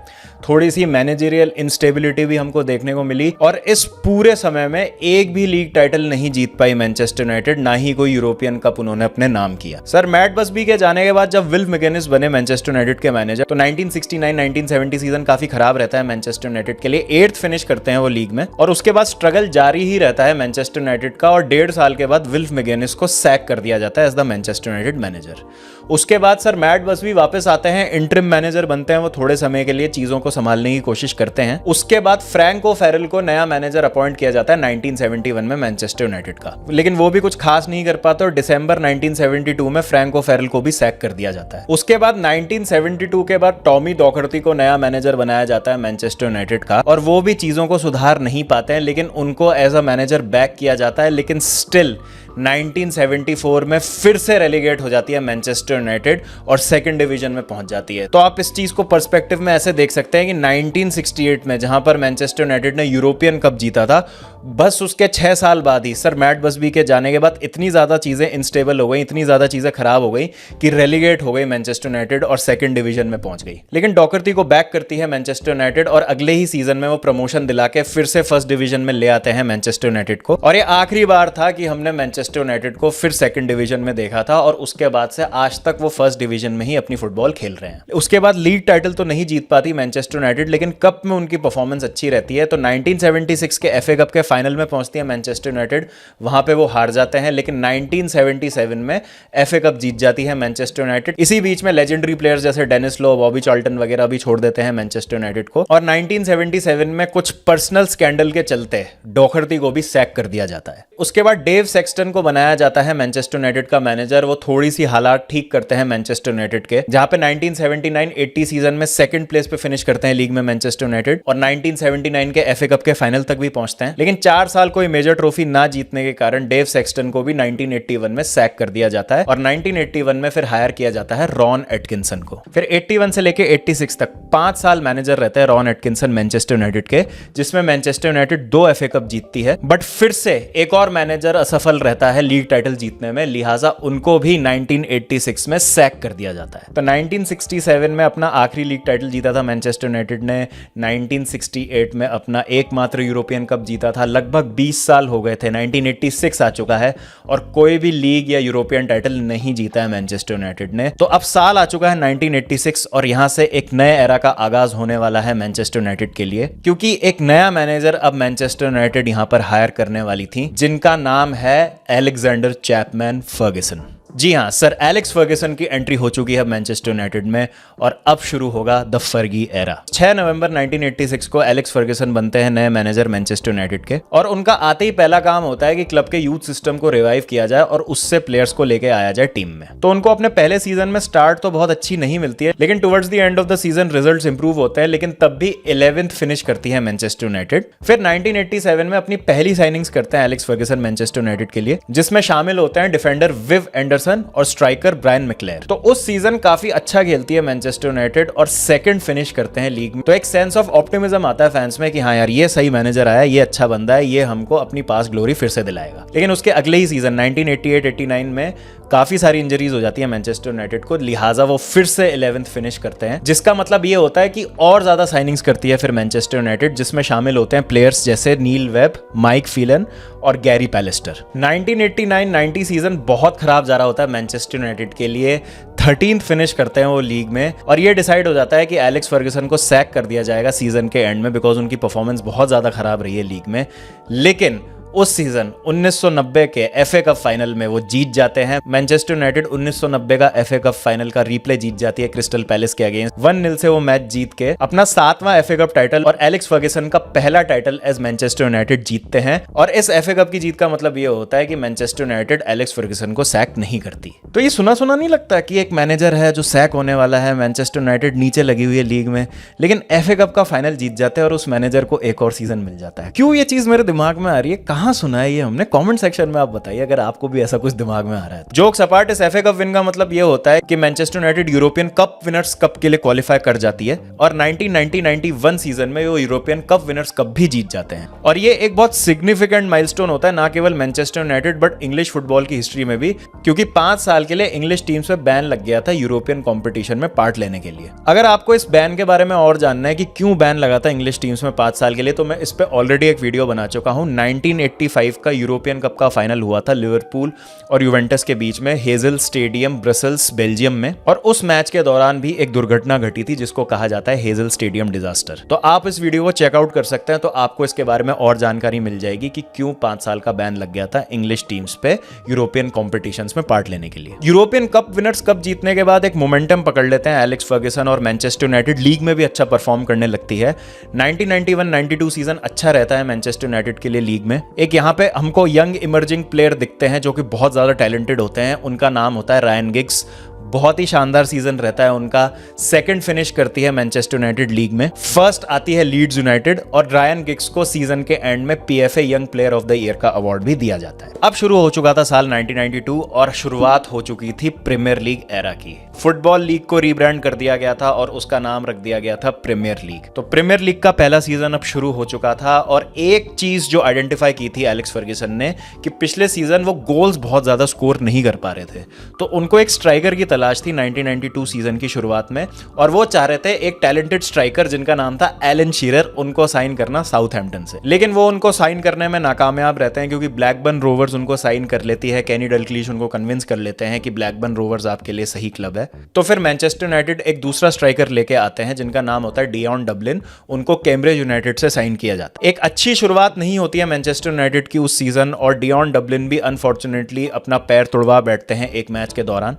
थोड़ी सी मैनेजरियल इंस्टेबिलिटी भी हमको देखने को मिली, और इस पूरे समय में एक भी लीग टाइटल नहीं जीत पाई मैनचेस्टर यूनाइटेड, ना ही कोई यूरोपियन कप उन्होंने अपने नाम किया। सर मैट बसबी के जाने के बाद जब विल्फ मैगेनिस बने मैनचेस्टर यूनाइटेड के मैनेजर, तो 1969-1970 सीजन काफी खराब रहता है मैनचेस्टर यूनाइटेड के लिए। 8th फिनिश करते हैं वो लीग में, और उसके बाद स्ट्रगल जारी ही रहता है मैनचेस्टर यूनाइटेड का, और 1.5 साल के बाद विल्फ मैगेनिस को सैक कर दिया जाता है as the Manchester United manager. उसके बाद सर मैट बसबी वापस आते हैं, इंटरिम मैनेजर बनते हैं, वो थोड़े समय के लिए चीजों को संभालने की कोशिश करते हैं। उसके बाद फ्रैंक ओ'फेरल को नया मैनेजर अपॉइंट किया जाता है 1971 में मैनचेस्टर यूनाइटेड का, लेकिन वो भी कुछ खास नहीं कर पाता, और दिसंबर 1972 में फ्रैंक ओ'फेरल को भी सैक कर दिया जाता है। उसके बाद 1972 के बाद टॉमी डॉकर्टी को नया मैनेजर बनाया जाता है मैनचेस्टर यूनाइटेड का, और वो भी चीजों को सुधार नहीं पाते हैं, लेकिन उनको एज अ मैनेजर बैक किया जाता है। लेकिन स्टिल 1974 में फिर से रेलीगेट हो जाती है मैनचेस्टर यूनाइटेड और सेकंड डिवीजन में पहुंच जाती है। तो आप इस चीज को पर्सपेक्टिव में ऐसे देख सकते हैं कि 1968 में जहां पर मैनचेस्टर यूनाइटेड ने यूरोपियन कप जीता था, बस उसके 6 साल बाद ही सर मैट बसबी के जाने के बाद इतनी ज्यादा चीजें इनस्टेबल हो गई, इतनी ज्यादा चीजें खराब हो गई कि रेलीगेट हो गई मैनचेस्टर यूनाइटेड और सेकंड डिवीजन में पहुंच गई। लेकिन डॉकर्टी को बैक करती है मैनचेस्टर यूनाइटेड, और अगले ही सीजन में वो प्रमोशन दिला के फिर से फर्स्ट डिवीजन में ले आते हैं मैनचेस्टर यूनाइटेड को, और ये आखिरी बार था कि हमने मैनचेस्टर यूनाइटेड को फिर सेकंड डिवीजन में देखा था, और उसके बाद से आज तक वो फर्स्ट डिवीजन में ही अपनी फुटबॉल खेल रहे हैं। उसके बाद लीग टाइटल तो नहीं जीत पाती मैनचेस्टर यूनाइटेड, लेकिन कप में उनकी परफॉर्मेंस अच्छी रहती है। तो 1976 के एफए कप के फाइनल में पहुंचती है मैनचेस्टर यूनाइटेड, वहां पे वो हार जाते हैं, लेकिन 1977 में एफए कप जीत जाती है मैनचेस्टर यूनाइटेड। इसी बीच में लेजेंडरी प्लेयर्स जैसे डेनिस लो, बॉबी चार्ल्टन वगैरह भी छोड़ देते हैं मैनचेस्टर यूनाइटेड को, और 1977 में कुछ पर्सनल स्कैंडल के चलते डॉकर्टी को भी सैक कर दिया जाता है। उसके बाद डेव सेक्सटन को बनाया जाता है मैनचेस्टर यूनाइटेड का मैनेजर। वो थोड़ी सी हालात ठीक करते हैं मैनचेस्टर यूनाइटेड के, जहां पे 1979-80 सीजन में सेकंड प्लेस पे फिनिश करते हैं लीग में मैनचेस्टर यूनाइटेड, और 1979 के एफए कप के फाइनल तक भी पहुंचते हैं। लेकिन 4 साल कोई मेजर ट्रॉफी ना जीतने के कारण डेव सेक्सटन को भी 1981 में सैक कर दिया जाता है, और 1981 में फिर हायर किया जाता है रॉन एटकिंसन को। फिर 81 से लेके 86 तक 5 साल मैनेजर रहते हैं रॉन एटकिंसन मैनचेस्टर यूनाइटेड के, जिसमें मैनचेस्टर यूनाइटेड 2 एफए कप जीतती है, बट फिर से एक और मैनेजर असफल रहता है लीग टाइटल जीतने में, लिहाजा उनको भी 1986 में सैक कर दिया जाता है। तो 1967 में अपना आखिरी लीग टाइटल जीता था मैनचेस्टर यूनाइटेड ने, 1968 में अपना एकमात्र यूरोपियन कप जीता था। लगभग 20 साल हो गए थे, 1986 आ चुका है और कोई भी लीग या यूरोपियन टाइटल नहीं जीता है मैनचेस्टर यूनाइटेड ने। तो अब साल आ चुका है 1986, और यहां से एक नए एरा का आगाज होने वाला है मैनचेस्टर यूनाइटेड के लिए, क्योंकि एक नया मैनेजर अब मैनचेस्टर यूनाइटेड यहां पर हायर करने वाली थी, जिनका नाम है एलेक्जेंडर चैपमैन फर्गसन। जी हाँ, सर एलेक्स फर्गसन की एंट्री हो चुकी है मैनचेस्टर यूनाइटेड में, और अब शुरू होगा द फर्गी एरा। 6 नवंबर 1986 को एलेक्स फर्गसन बनते हैं नए मैनेजर मैनचेस्टर यूनाइटेड के, और उनका आते ही पहला काम होता है कि क्लब के यूथ सिस्टम को रिवाइव किया जाए और उससे प्लेयर्स को लेके आया जाए टीम में। तो उनको अपने पहले सीजन में स्टार्ट तो बहुत अच्छी नहीं मिलती है, लेकिन towards the end of the season results improve होते हैं, लेकिन तब भी 11th फिनिश करती है मैनचेस्टर यूनाइटेड। फिर 1987 में अपनी पहली साइनिंग्स करते हैं एलेक्स फर्गसन मैनचेस्टर यूनाइटेड के लिए, जिसमें शामिल होते हैं डिफेंडर विव एंडरसन और स्ट्राइकर ब्रायन मैक्लेयर। तो उस सीजन काफी अच्छा खेलती है मैनचेस्टर यूनाइटेड और सेकंड फिनिश करते हैं लीग में। तो एक सेंस ऑफ ऑप्टिमिज्म आता है फैंस में कि हाँ यार, ये सही मैनेजर आया, ये अच्छा बंदा है, ये हमको अपनी पास ग्लोरी फिर से दिलाएगा। लेकिन उसके अगले ही सीजन 1988-89 में काफी सारी इंजरीज हो जाती है मैनचेस्टर यूनाइटेड को, लिहाजा वो फिर से 11th फिनिश करते हैं, जिसका मतलब ये होता है कि और ज्यादा साइनिंग्स करती है फिर मैनचेस्टर यूनाइटेड, जिसमें शामिल होते हैं प्लेयर्स जैसे नील वेब, माइक फीलन और गैरी पैलेस्टर। 1989-90 सीजन बहुत खराब जा रहा होता है मैनचेस्टर यूनाइटेड के लिए, 13th फिनिश करते हैं वो लीग में, और ये डिसाइड हो जाता है कि एलेक्स फर्गसन को सैक कर दिया जाएगा सीजन के एंड में, बिकॉज उनकी परफॉर्मेंस बहुत ज्यादा खराब रही है लीग में। लेकिन उस सीजन 1990 के एफए कप फाइनल में वो जीत जाते हैं। मैनचेस्टर यूनाइटेड 1990 का एफए कप फाइनल का रीप्ले जीत जाती है क्रिस्टल पैलेस के अगेंस्ट, 1-0 से वो मैच जीत के अपना 7वां एफए कप टाइटल और एलेक्स फर्गसन का पहला टाइटल एज मैनचेस्टर यूनाइटेड जीतते हैं। और इस एफए कप की जीत का मतलब ये होता है कि मैनचेस्टर यूनाइटेड एलेक्स फर्गसन को सैक नहीं करती। तो ये सुना सुना नहीं लगता कि एक मैनेजर है जो सैक होने वाला है, मैनचेस्टर यूनाइटेड नीचे लगी हुई है लीग में, लेकिन एफए कप का फाइनल जीत जाते हैं और उस मैनेजर को एक और सीजन मिल जाता है। क्यों ये चीज मेरे दिमाग में आ रही है, कहां कहाँ सुना है ये हमने? कमेंट सेक्शन में आप बताइए अगर आपको भी ऐसा कुछ दिमाग में आ रहा है। जोक्स अपार्ट, इस एफए कप विन का मतलब ये होता है कि Manchester United European cup winners cup के लिए क्वालिफाई कर जाती है और 1990-91 सीजन में वो यूरोपियन कप विनर्स कप भी जीत जाते हैं। और ये एक बहुत सिग्निफिकेंट माइलस्टोन होता है, ना केवल Manchester United but English football की हिस्ट्री में भी, क्योंकि 5 साल के लिए इंग्लिश टीम्स पे बैन लग गया था यूरोपियन कॉम्पिटिशन में पार्ट लेने के लिए। अगर आपको इस बैन के बारे में और जानना है कि क्यों बैन लगा था इंग्लिश टीम्स में 5 साल के लिए, तो मैं इस पे ऑलरेडी एक वीडियो बना चुका हूं। 1985 का यूरोपियन कप का फाइनल हुआ था लिवरपूल और यूवेंटस के बीच में हेजल स्टेडियम ब्रसल्स बेल्जियम में, और उस मैच के दौरान भी एक दुर्घटना घटी थी जिसको कहा जाता है हेजल स्टेडियम डिजास्टर। तो आप इस वीडियो को चेकआउट कर सकते हैं, तो आपको इसके बारे में और जानकारी मिल जाएगी कि क्यों 5 साल का बैन लग गया था इंग्लिश टीम्स पे यूरोपियन कॉम्पिटिशंस में पार्ट लेने के लिए। यूरोपियन कप विनर्स कप जीतने के बाद एक मोमेंटम पकड़ लेते हैं एलेक्स फर्ग्यूसन, और मैनचेस्टर यूनाइटेड लीग में भी अच्छा परफॉर्म करने लगती है। 1991-92 सीजन अच्छा रहता है मैनचेस्टर यूनाइटेड के लिए लीग में। एक यहाँ पे हमको यंग इमर्जिंग प्लेयर दिखते हैं जो कि बहुत ज्यादा टैलेंटेड होते हैं, उनका नाम होता है रायन गिग्स। बहुत ही शानदार सीजन रहता है उनका। सेकंड फिनिश करती है मैनचेस्टर यूनाइटेड लीग में, फर्स्ट आती है लीड्स यूनाइटेड, और रायन गिग्स को सीजन के एंड में PFA young player of the year का अवार्ड भी दिया जाता है। अब शुरू हो चुका था साल 1992 और शुरुआत हो चुकी थी प्रीमियर लीग एरा की। फुटबॉल लीग को रीब्रांड कर दिया गया था और उसका नाम रख दिया गया था प्रीमियर लीग। तो प्रीमियर लीग का पहला सीजन अब शुरू हो चुका था, और एक चीज जो आइडेंटिफाई की थी एलेक्स फर्ग्यूसन ने कि पिछले सीजन वो गोल्स बहुत ज्यादा स्कोर नहीं कर पा रहे थे, तो उनको एक स्ट्राइकर की तलाश थी 1992 सीजन की शुरुआत में, और वो चाह रहे थे एक टैलेंटेड स्ट्राइकर जिनका नाम था एलन शीरर, उनको साइन करना साउथहैम्पटन से। लेकिन वो उनको साइन करने में नाकामयाब रहते हैं क्योंकि ब्लैकबर्न रोवर्स उनको साइन कर लेती है। केनी डलग्लिश उनको कन्विंस कर लेते हैं कि ब्लैकबर्न रोवर्स आपके लिए सही क्लब है। तो फिर मैनचेस्टर यूनाइटेड एक दूसरा स्ट्राइकर लेके आते हैं जिनका नाम होता है डियॉन डबलिन, उनको कैम्ब्रिज यूनाइटेड से साइन किया जाता है। एक अच्छी शुरुआत नहीं होती है मैनचेस्टर यूनाइटेड की उस सीजन, और डियॉन डबलिन भी अनफॉर्चुनेटली अपना पैर तुड़वा बैठते हैं एक मैच के दौरान,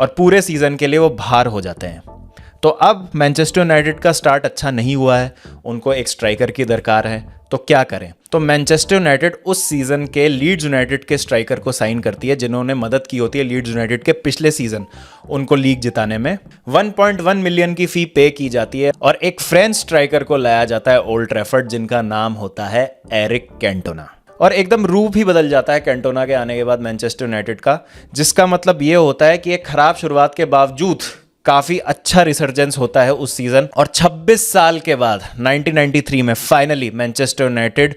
और पूरे सीजन के लिए वो बाहर हो जाते हैं। तो अब मैनचेस्टर यूनाइटेड का स्टार्ट अच्छा नहीं हुआ है, उनको एक स्ट्राइकर की दरकार है, तो क्या करें? तो मैनचेस्टर यूनाइटेड उस सीजन के लीड्स यूनाइटेड के स्ट्राइकर को साइन करती है जिन्होंने मदद की होती है लीड्स यूनाइटेड के पिछले सीजन उनको लीग जिताने में। 1.1 मिलियन की फी पे की जाती है और एक फ्रेंच स्ट्राइकर को लाया जाता है ओल्ड ट्रैफर्ड जिनका नाम होता है एरिक कैंटोना। और एकदम रूप ही बदल जाता है कैंटोना के आने के बाद मैनचेस्टर यूनाइटेड का, जिसका मतलब ये होता है कि एक खराब शुरुआत के बावजूद काफी अच्छा रिसर्जेंस होता है उस सीजन, और 26 साल के बाद 1993 में फाइनली मैनचेस्टर यूनाइटेड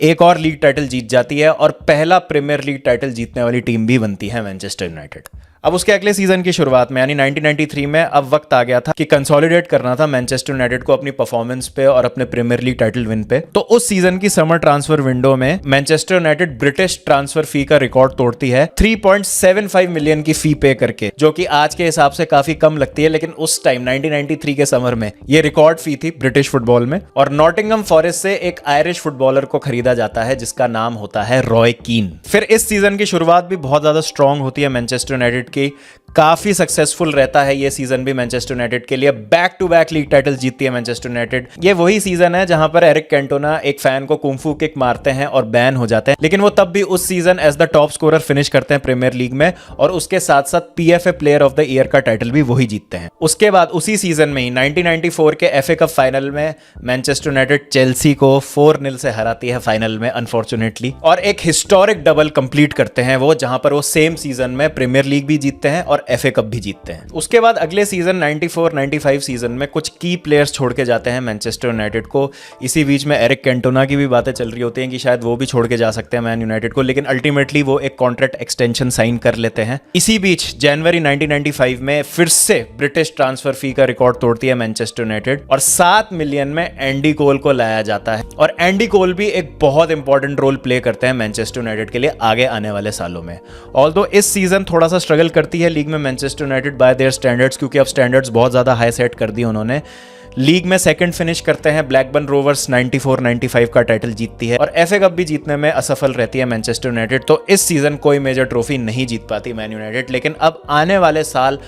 एक और लीग टाइटल जीत जाती है और पहला प्रीमियर लीग टाइटल जीतने वाली टीम भी बनती है मैनचेस्टर यूनाइटेड। अब उसके अगले सीजन की शुरुआत में यानी 1993 में अब वक्त आ गया था कि कंसोलिडेट करना था मैनचेस्टर यूनाइटेड को अपनी परफॉर्मेंस पे और अपने प्रीमियर लीग टाइटल विन पे। तो उस सीजन की समर ट्रांसफर विंडो में Manchester United British transfer fee का रिकॉर्ड तोड़ती है 3.75 मिलियन की फी पे करके, जो कि आज के हिसाब से काफी कम लगती है, लेकिन उस टाइम 1993 के समर में ये रिकॉर्ड फी थी ब्रिटिश फुटबॉल में। और नॉटिंघम फॉरेस्ट से एक आयरिश फुटबॉलर को खरीदा जाता है जिसका नाम होता है रॉय कीन। फिर इस सीजन की शुरुआत भी बहुत ज्यादा स्ट्रॉन्ग होती है मैनचेस्टर यूनाइटेड की, काफी सक्सेसफुल रहता है ये सीजन भी मैनचेस्टर यूनाइटेड के लिए। Back to back league title जीतती है मैनचेस्टर यूनाइटेड। ये वही सीजन है जहां पर एरिक कैंटोना एक फैन को कुंफू किक मारते हैं और बैन हो जाते हैं, लेकिन वो तब भी उस season as the top scorer finish करते हैं प्रीमियर लीग में, और उसके साथ साथ PFA player of the year का टाइटल भी वही जीतते हैं। उसके बाद उसी सीजन में ही 1994 के एफए कप फाइनल में मैनचेस्टर यूनाइटेड चेल्सी को 4-0 से हराती है फाइनल में अनफॉर्चुनेटली, और एक हिस्टोरिक डबल कंप्लीट करते हैं वो, जहां पर वो सेम सीजन में प्रीमियर लीग भी जीतते हैं और एफए कप भी जीतते हैं। उसके बाद अगले सीजन 94-95 सीजन में कुछ की प्लेयर्स छोड़ के जाते हैं मैनचेस्टर यूनाइटेड को। इसी बीच में एरिक कैंटोना की भी बातें चल रही होती हैं कि शायद वो भी छोड़ के जा सकते हैं मैन यूनाइटेड को, लेकिन अल्टीमेटली वो एक कॉन्ट्रैक्ट एक्सटेंशन साइन कर लेते हैं। इसी बीच जनवरी 1995 में फिर से ब्रिटिश ट्रांसफर फी का रिकॉर्ड तोड़ती है मैनचेस्टर यूनाइटेड और 7 मिलियन में एंडी कोल को लाया जाता है, और एंडी कोल भी एक बहुत इंपॉर्टेंट रोल प्ले करते हैं मैनचेस्टर यूनाइटेड के लिए आगे आने वाले सालों में। ऑल्दो इस सीजन थोड़ा सा स्ट्रगल करती है लीग में Manchester United bye there standards, क्योंकि अब स्टैंडर्ड्स बहुत ज्यादा हाई सेट कर दिए उन्होंने। लीग में सेकंड फिनिश करते हैं, ब्लैकबर्न रोवर्स 94-95 का टाइटल जीतती है, और एफए कप भी जीतने में असफल रहती है मैनचेस्टर यूनाइटेड। तो इस सीजन कोई मेजर ट्रॉफी नहीं जीत पाती मैन यूनाइटेड, लेकिन अब आने वाले साल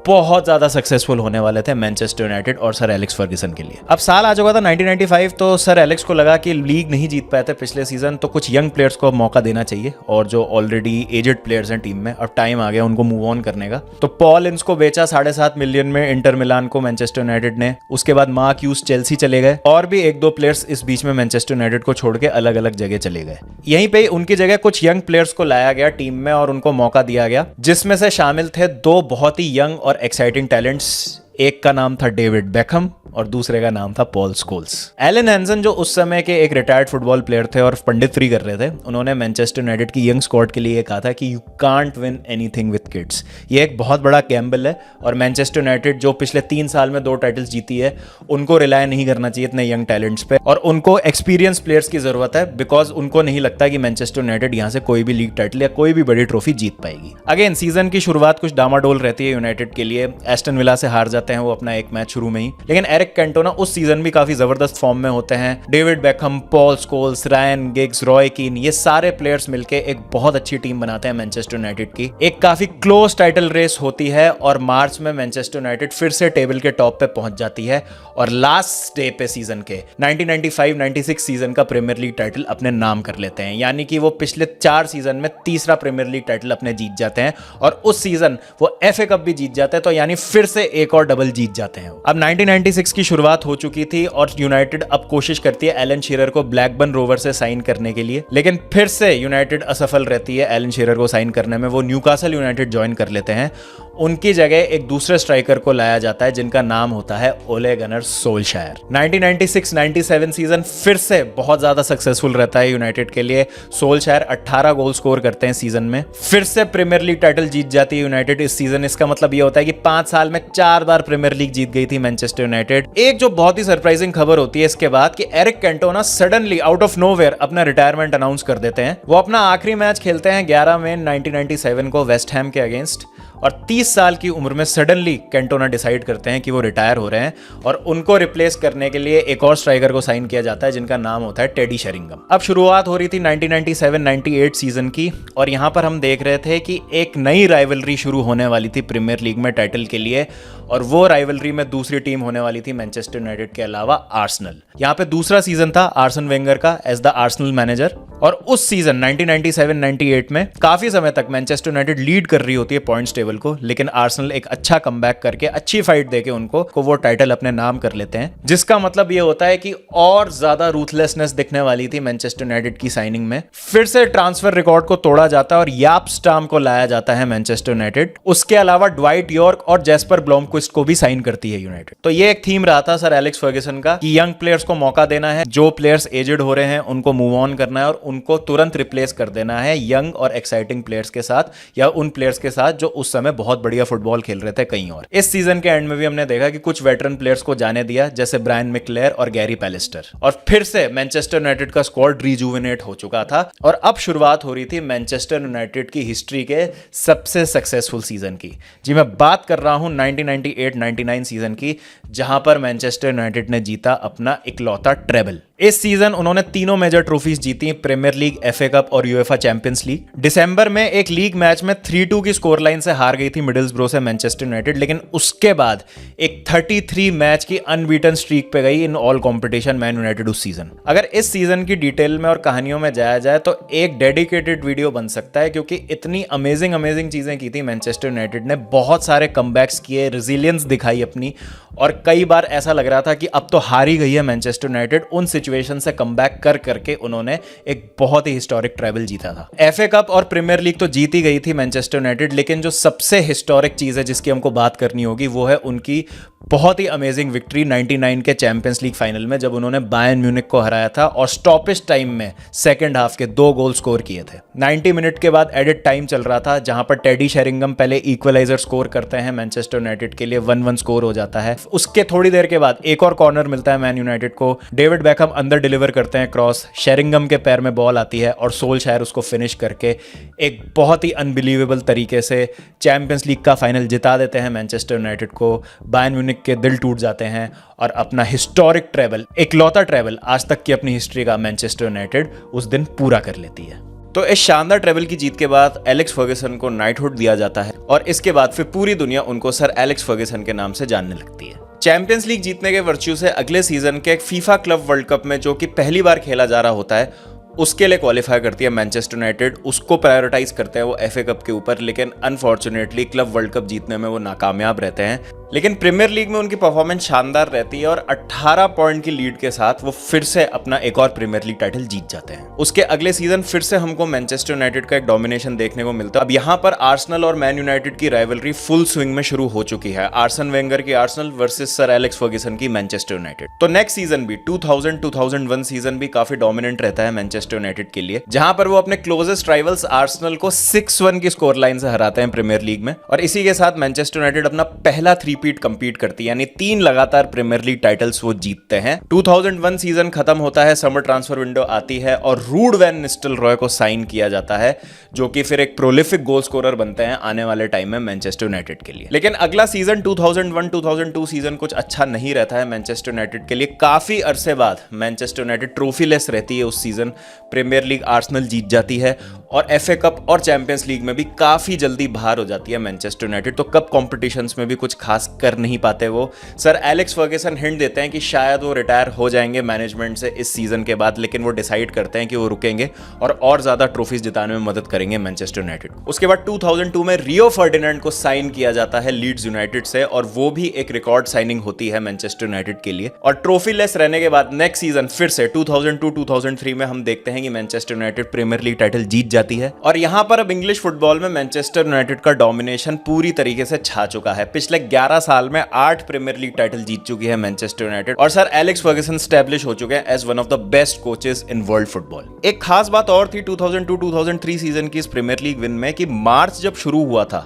बहुत ज्यादा सक्सेसफुल होने वाले थे मैनचेस्टर यूनाइटेड और सर एलेक्स फर्ग्यूसन के लिए। अब साल आ चुका था 1995, तो सर एलेक्स को लगा कि लीग नहीं जीत पाए थे पिछले सीजन, तो कुछ यंग प्लेयर्स को मौका देना चाहिए, और जो ऑलरेडी एजेड प्लेयर्स हैं टीम में, अब टाइम आ गया उनको मूव ऑन करने का। तो पॉल इंस को बेचा 7.5 मिलियन में इंटर मिलान को मैनचेस्टर यूनाइटेड ने। उसके बाद मार्क ह्यूज चेल्सी चले गए, और भी 1-2 प्लेयर्स इस बीच में मैनचेस्टर यूनाइटेड को छोड़ के अलग अलग जगह चले गए। यहीं पे उनकी जगह कुछ यंग प्लेयर्स को लाया गया टीम में और उनको मौका दिया गया, जिसमें से शामिल थे 2 बहुत ही यंग और एक्साइटिंग टैलेंट्स। एक का नाम था डेविड बेकहम और दूसरे का नाम था पॉल स्कोल्स। एलन हैंसन, जो उस समय के एक रिटायर्ड फुटबॉल प्लेयर थे और पंडितरी कर रहे थे, उन्होंने मैनचेस्टर यूनाइटेड की यंग स्क्वाड के लिए कहा था कि you can't win anything with kids. ये एक बहुत बड़ा गैम्बल है, और मैनचेस्टर यूनाइटेड जो पिछले 3 साल में 2 टाइटल्स जीती है, उनको रिलाय नहीं करना चाहिए इतने यंग टैलेंट्स पे, और उनको एक्सपीरियंस प्लेयर्स की जरूरत है, बिकॉज उनको नहीं लगता कि मैनचेस्टर यूनाइटेड यहाँ से कोई भी लीग टाइटल या कोई भी बड़ी ट्रॉफी जीत पाएगी। अगेन सीजन की शुरुआत कुछ डामाडोल रहती है यूनाइटेड के लिए। एस्टन विला से हार जाते हैं वो अपना एक मैच शुरू में ही, लेकिन एरिक कैंटोना उस सीजन भी काफी जबरदस्त फॉर्म में होते हैं। David Beckham, Paul Scholes, Ryan Giggs, Roy Keane, ये सारे प्लेयर्स मिलके एक बहुत अच्छी टीम बनाते हैं मैनचेस्टर यूनाइटेड की। एक काफी क्लोज टाइटल रेस होती है, और मार्च में मैनचेस्टर यूनाइटेड फिर से टेबल के टॉप पे पहुंच जाती है, और लास्ट डे पे सीजन के 1995-96 सीजन का प्रीमियर लीग टाइटल अपने नाम कर लेते हैं। यानी कि वो पिछले 4 सीजन में तीसरा प्रीमियर लीग टाइटल अपने जीत जाते हैं, और उस सीजन वो एफए कप भी जीत जाते हैं, तो यानी फिर से एक और डबल जीत जाते हैं। अब 1996 की शुरुआत हो चुकी थी, और यूनाइटेड अब कोशिश करती है एलन शीरर को ब्लैकबर्न रोवर से साइन करने के लिए, लेकिन फिर से यूनाइटेड असफल रहती है एलन शीरर को साइन करने में। वो न्यूकासल यूनाइटेड ज्वाइन कर लेते हैं। उनकी जगह एक दूसरे स्ट्राइकर को लाया जाता है, जिनका नाम होता है ओले गनर सोल्शायर। 1996-97 सीजन फिर से बहुत ज्यादा सक्सेसफुल रहता है यूनाइटेड के लिए। सोल्शायर 18 गोल स्कोर करते हैं सीजन में। फिर से प्रीमियर लीग टाइटल जीत जाती है यूनाइटेड इस सीजन। इसका मतलब ये होता है कि 5 साल में 4 बार प्रीमियर लीग जीत गई थी मैनचेस्टर यूनाइटेड। एक जो बहुत ही सरप्राइजिंग खबर होती है इसके बाद, कि Eric Cantona suddenly out of nowhere अपना रिटायरमेंट अनाउंस कर देते हैं। वो अपना आखिरी मैच खेलते हैं 11 मई 1997 को वेस्ट हैम के अगेंस्ट, और 30 साल की उम्र में सडनली कैंटोना डिसाइड करते हैं कि वो रिटायर हो रहे हैं, और उनको रिप्लेस करने के लिए एक और स्ट्राइकर को साइन किया जाता है, जिनका नाम होता है टेडी शेरिंगम। अब शुरुआत हो रही थी 1997-98 सीजन की, और यहां पर हम देख रहे थे कि एक नई राइवलरी शुरू होने वाली थी प्रीमियर लीग में टाइटल के लिए, और वो राइवलरी में दूसरी टीम होने वाली थी मैनचेस्टर यूनाइटेड के अलावा आर्सेनल। यहां पे दूसरा सीजन था आर्सन वेंगर का एज द आर्सेनल मैनेजर, और उस सीजन 1997-98 में काफी समय तक मैनचेस्टर यूनाइटेड लीड कर रही होती है पॉइंट्स टेबल को, लेकिन आर्सेनल एक अच्छा कमबैक करके अच्छी फाइट देके उनको वो टाइटल अपने नाम कर लेते हैं, जिसका मतलब ये होता है कि और ज्यादा रूथलेसनेस दिखने वाली थी मैनचेस्टर यूनाइटेड की साइनिंग में। फिर से ट्रांसफर रिकॉर्ड को तोड़ा जाता है और याप स्टाम को लाया जाता है मैनचेस्टर यूनाइटेड। उसके अलावा ड्वाइट यॉर्क और जेस्पर ब्लॉमक्विस्ट को भी साइन करती है यूनाइटेड। तो ये एक थीम रहा था सर एलेक्स फर्ग्यूसन का कि यंग प्लेयर्स को मौका देना है, जो प्लेयर्स एजेड हो रहे हैं उनको मूव ऑन करना है और उनको तुरंत रिप्लेस कर देना है यंग और एक्साइटिंग प्लेयर्स के साथ, या उन प्लेयर्स के साथ जो उस समय बहुत बढ़िया फुटबॉल खेल रहे थे कहीं और। इस सीजन के एंड में भी हमने देखा कि कुछ वेटरन प्लेयर्स को जाने दिया, जैसे ब्रायन मिकलेयर और गैरी पैलिस्टर, और फिर से मैनचेस्टर यूनाइटेड का स्क्वाड रिजुविनेट हो चुका था, और अब शुरुआत हो रही थी मैनचेस्टर यूनाइटेड की हिस्ट्री के सबसे सक्सेसफुल सीजन की। जी मैं बात कर रहा हूं 1998-99 सीजन की, जहां पर मैनचेस्टर यूनाइटेड ने जीता अपना इकलौता ट्रेबल। इस सीजन उन्होंने तीनों मेजर ट्रॉफीज जीती, प्रीमियर लीग, एफए कप और यूएफए चैंपियंस लीग। दिसंबर में एक लीग मैच में 3-2 की स्कोर लाइन से हार गई थी मिडलसब्रो से मैनचेस्टर यूनाइटेड, लेकिन उसके बाद एक 33 मैच की अनबीटन स्ट्रीक पे गई in all competition man United उस सीजन। अगर इस सीजन की डिटेल में और कहानियों में जाया जाए तो एक डेडिकेटेड वीडियो बन सकता है, क्योंकि इतनी अमेजिंग चीजें की थी मैनचेस्टर यूनाइटेड ने। बहुत सारे कमबैक्स किए, रेजिलियंस दिखाई अपनी, और कई बार ऐसा लग रहा था कि अब तो हार ही गई है मैनचेस्टर यूनाइटेड। उन सिचुएशन से कमबैक कर करके उन्होंने एक बहुत ही हिस्टोरिक ट्रेबल जीता था। एफए कप और प्रीमियर लीग तो जीती गई थी मैनचेस्टर यूनाइटेड, लेकिन जो सबसे हिस्टोरिक चीज है जिसकी हमको बात करनी होगी वो है उनकी बहुत ही अमेजिंग विक्ट्री 99 के चैंपियंस लीग फाइनल में, जब उन्होंने बायर्न म्यूनिख को हराया था और स्टॉपेज टाइम में सेकंड हाफ के 2 गोल स्कोर किए थे। 90 मिनट के बाद एडिट टाइम चल रहा था, जहां पर टेडी शेरिंगम पहले इक्वलाइजर स्कोर करते हैं मैनचेस्टर यूनाइटेड के लिए, 1-1 स्कोर हो जाता है। उसके थोड़ी देर के बाद एक और कॉर्नर मिलता है मैन यूनाइटेड को, डेविड बेकहम अंदर डिलीवर करते हैं क्रॉस, शेरिंगम के पैर में बॉल आती है और सोल्शायर उसको फिनिश करके एक बहुत ही अनबिलीवेबल तरीके से चैंपियंस लीग का फाइनल जिता देते हैं मैनचेस्टर यूनाइटेड को। बायर्न म्यूनिख के दिल टूट जाते हैं और अपना हिस्टोरिक ट्रेबल, इकलौता ट्रेबल आज तक की अपनी हिस्ट्री का मैनचेस्टर यूनाइटेड उस दिन पूरा कर लेती है। तो इस शानदार ट्रेबल की जीत के बाद एलेक्स फर्ग्यूसन को नाइटहुड दिया जाता है और इसके बाद फिर पूरी दुनिया उनको सर एलेक्स फर्ग्यूसन के नाम से जानने लगती है। चैंपियंस लीग जीतने के वर्च्यू से अगले सीजन के एक फीफा क्लब वर्ल्ड कप में, जो कि पहली बार खेला जा रहा होता है, उसके लिए क्वालिफाई करती है मैनचेस्टर यूनाइटेड। उसको प्रायोरिटाइज करते हैं वो एफए कप के ऊपर, लेकिन अनफॉर्चुनेटली क्लब वर्ल्ड कप जीतने में वो नाकामयाब रहते हैं। लेकिन प्रीमियर लीग में उनकी परफॉर्मेंस शानदार रहती है और 18 पॉइंट की लीड के साथ वो फिर से अपना एक और प्रीमियर लीग टाइटल जीत जाते हैं। उसके अगले सीजन फिर से हमको मैनचेस्टर यूनाइटेड का एक डोमिनेशन देखने को मिलता है। अब यहाँ पर आर्सेनल और मैन यूनाइटेड की राइवलरी फुल स्विंग में शुरू हो चुकी है। आर्सन वेंगर की Arsenal versus sir Alex Fergusson की मैनचेस्टर यूनाइटेड। तो नेक्स्ट सीजन भी 2000-2001 सीजन भी काफी डोमिनेंट रहता है मैनचेस्टर यूनाइटेड के लिए, जहां पर वो अपने क्लोजेस्ट राइवल्स आर्सेनल को 6-1 की स्कोर लाइन से हराते हैं प्रीमियर लीग में। और इसी के साथ मैनचेस्टर यूनाइटेड अपना पहला थ्री-पीट कंपीट करती है, यानी 3 लगातार प्रीमियर लीग टाइटल्स वो जीतते हैं। 2001 सीजन खत्म होता है, समर ट्रांसफर विंडो आती है और रूड वैन निस्टेलरॉय को साइन किया जाता है, जो कि फिर एक प्रोलिफिक गोल स्कोरर बनते हैं आने वाले टाइम में मैनचेस्टर यूनाइटेड के लिए। लेकिन अगला सीजन 2001-2002 सीजन कुछ अच्छा नहीं रहता है मैनचेस्टर यूनाइटेड के लिए। काफी अरसे बाद मैनचेस्टर यूनाइटेड ट्रॉफीलेस रहती है उस सीजन। प्रीमियर लीग आर्सेनल जीत जाती है और एफए कप और चैंपियंस लीग में भी काफी जल्दी बाहर हो जाती है मैनचेस्टर यूनाइटेड। तो कप कॉम्पिटिशंस में भी कुछ खास कर नहीं पाते वो। सर एलेक्स फर्ग्यूसन हिंट देते हैं कि शायद वो रिटायर हो जाएंगे मैनेजमेंट से इस सीजन के बाद, लेकिन वो डिसाइड करते हैं कि वो रुकेंगे और ज्यादा ट्रॉफीज जिताने में मदद करेंगे मैनचेस्टर यूनाइटेड। उसके बाद 2002 में रियो फर्डिनेंड को साइन किया जाता है लीड्स यूनाइटेड से, और वो भी एक रिकॉर्ड साइनिंग होती है मैनचेस्टर यूनाइटेड के लिए। और ट्रॉफी लेस रहने के बाद नेक्स्ट सीजन फिर से 2002-2003 में हम देखते हैं कि Manchester United Premier League title जीत जाती है। और यहां पर अब इंग्लिश फुटबॉल में मैनचेस्टर यूनाइटेड का डोमिनेशन पूरी तरीके से छा चुका है। पिछले 11 साल में 8 प्रीमियर लीग टाइटल जीत चुकी है मैनचेस्टर यूनाइटेड, और सर एलेक्स फर्ग्यूसन स्टैब्लिश हो चुके हैं as one of the best coaches in world football. एक खास बात और थी 2002-2003 सीजन की इस प्रीमियर लीग विन में कि मार्च जब शुरू हुआ था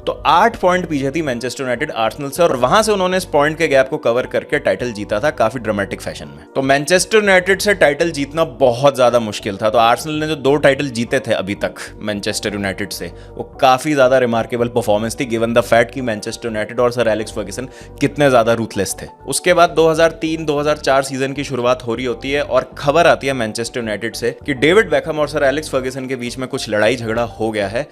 तो 8 पॉइंट पीछे थी मैनचेस्टर यूनाइटेड आर्सेनल से, और वहां से उन्होंने इस पॉइंट के गैप को कवर करके टाइटल जीता था काफी ड्रामेटिक फैशन में। तो मैनचेस्टर यूनाइटेड से टाइटल जीतना बहुत ज्यादा मुश्किल था। तो आर्सेनल ने जो 2 टाइटल जीते थे अभी तक मैनचेस्टर यूनाइटेड से, वो काफी ज्यादा रिमार्केबल परफॉर्मेंस थी गिवन द फैक्ट कि मैनचेस्टर यूनाइटेड और सर एलेक्स फर्ग्यूसन कितने ज्यादा रूथलेस थे। उसके बाद 2003-2004 सीजन की शुरुआत हो रही होती है और खबर आती है मैनचेस्टर यूनाइटेड से कि डेविड बेकहम और सर एलेक्स फर्ग्यूसन के बीच में कुछ लड़ाई झगड़ा हो गया है,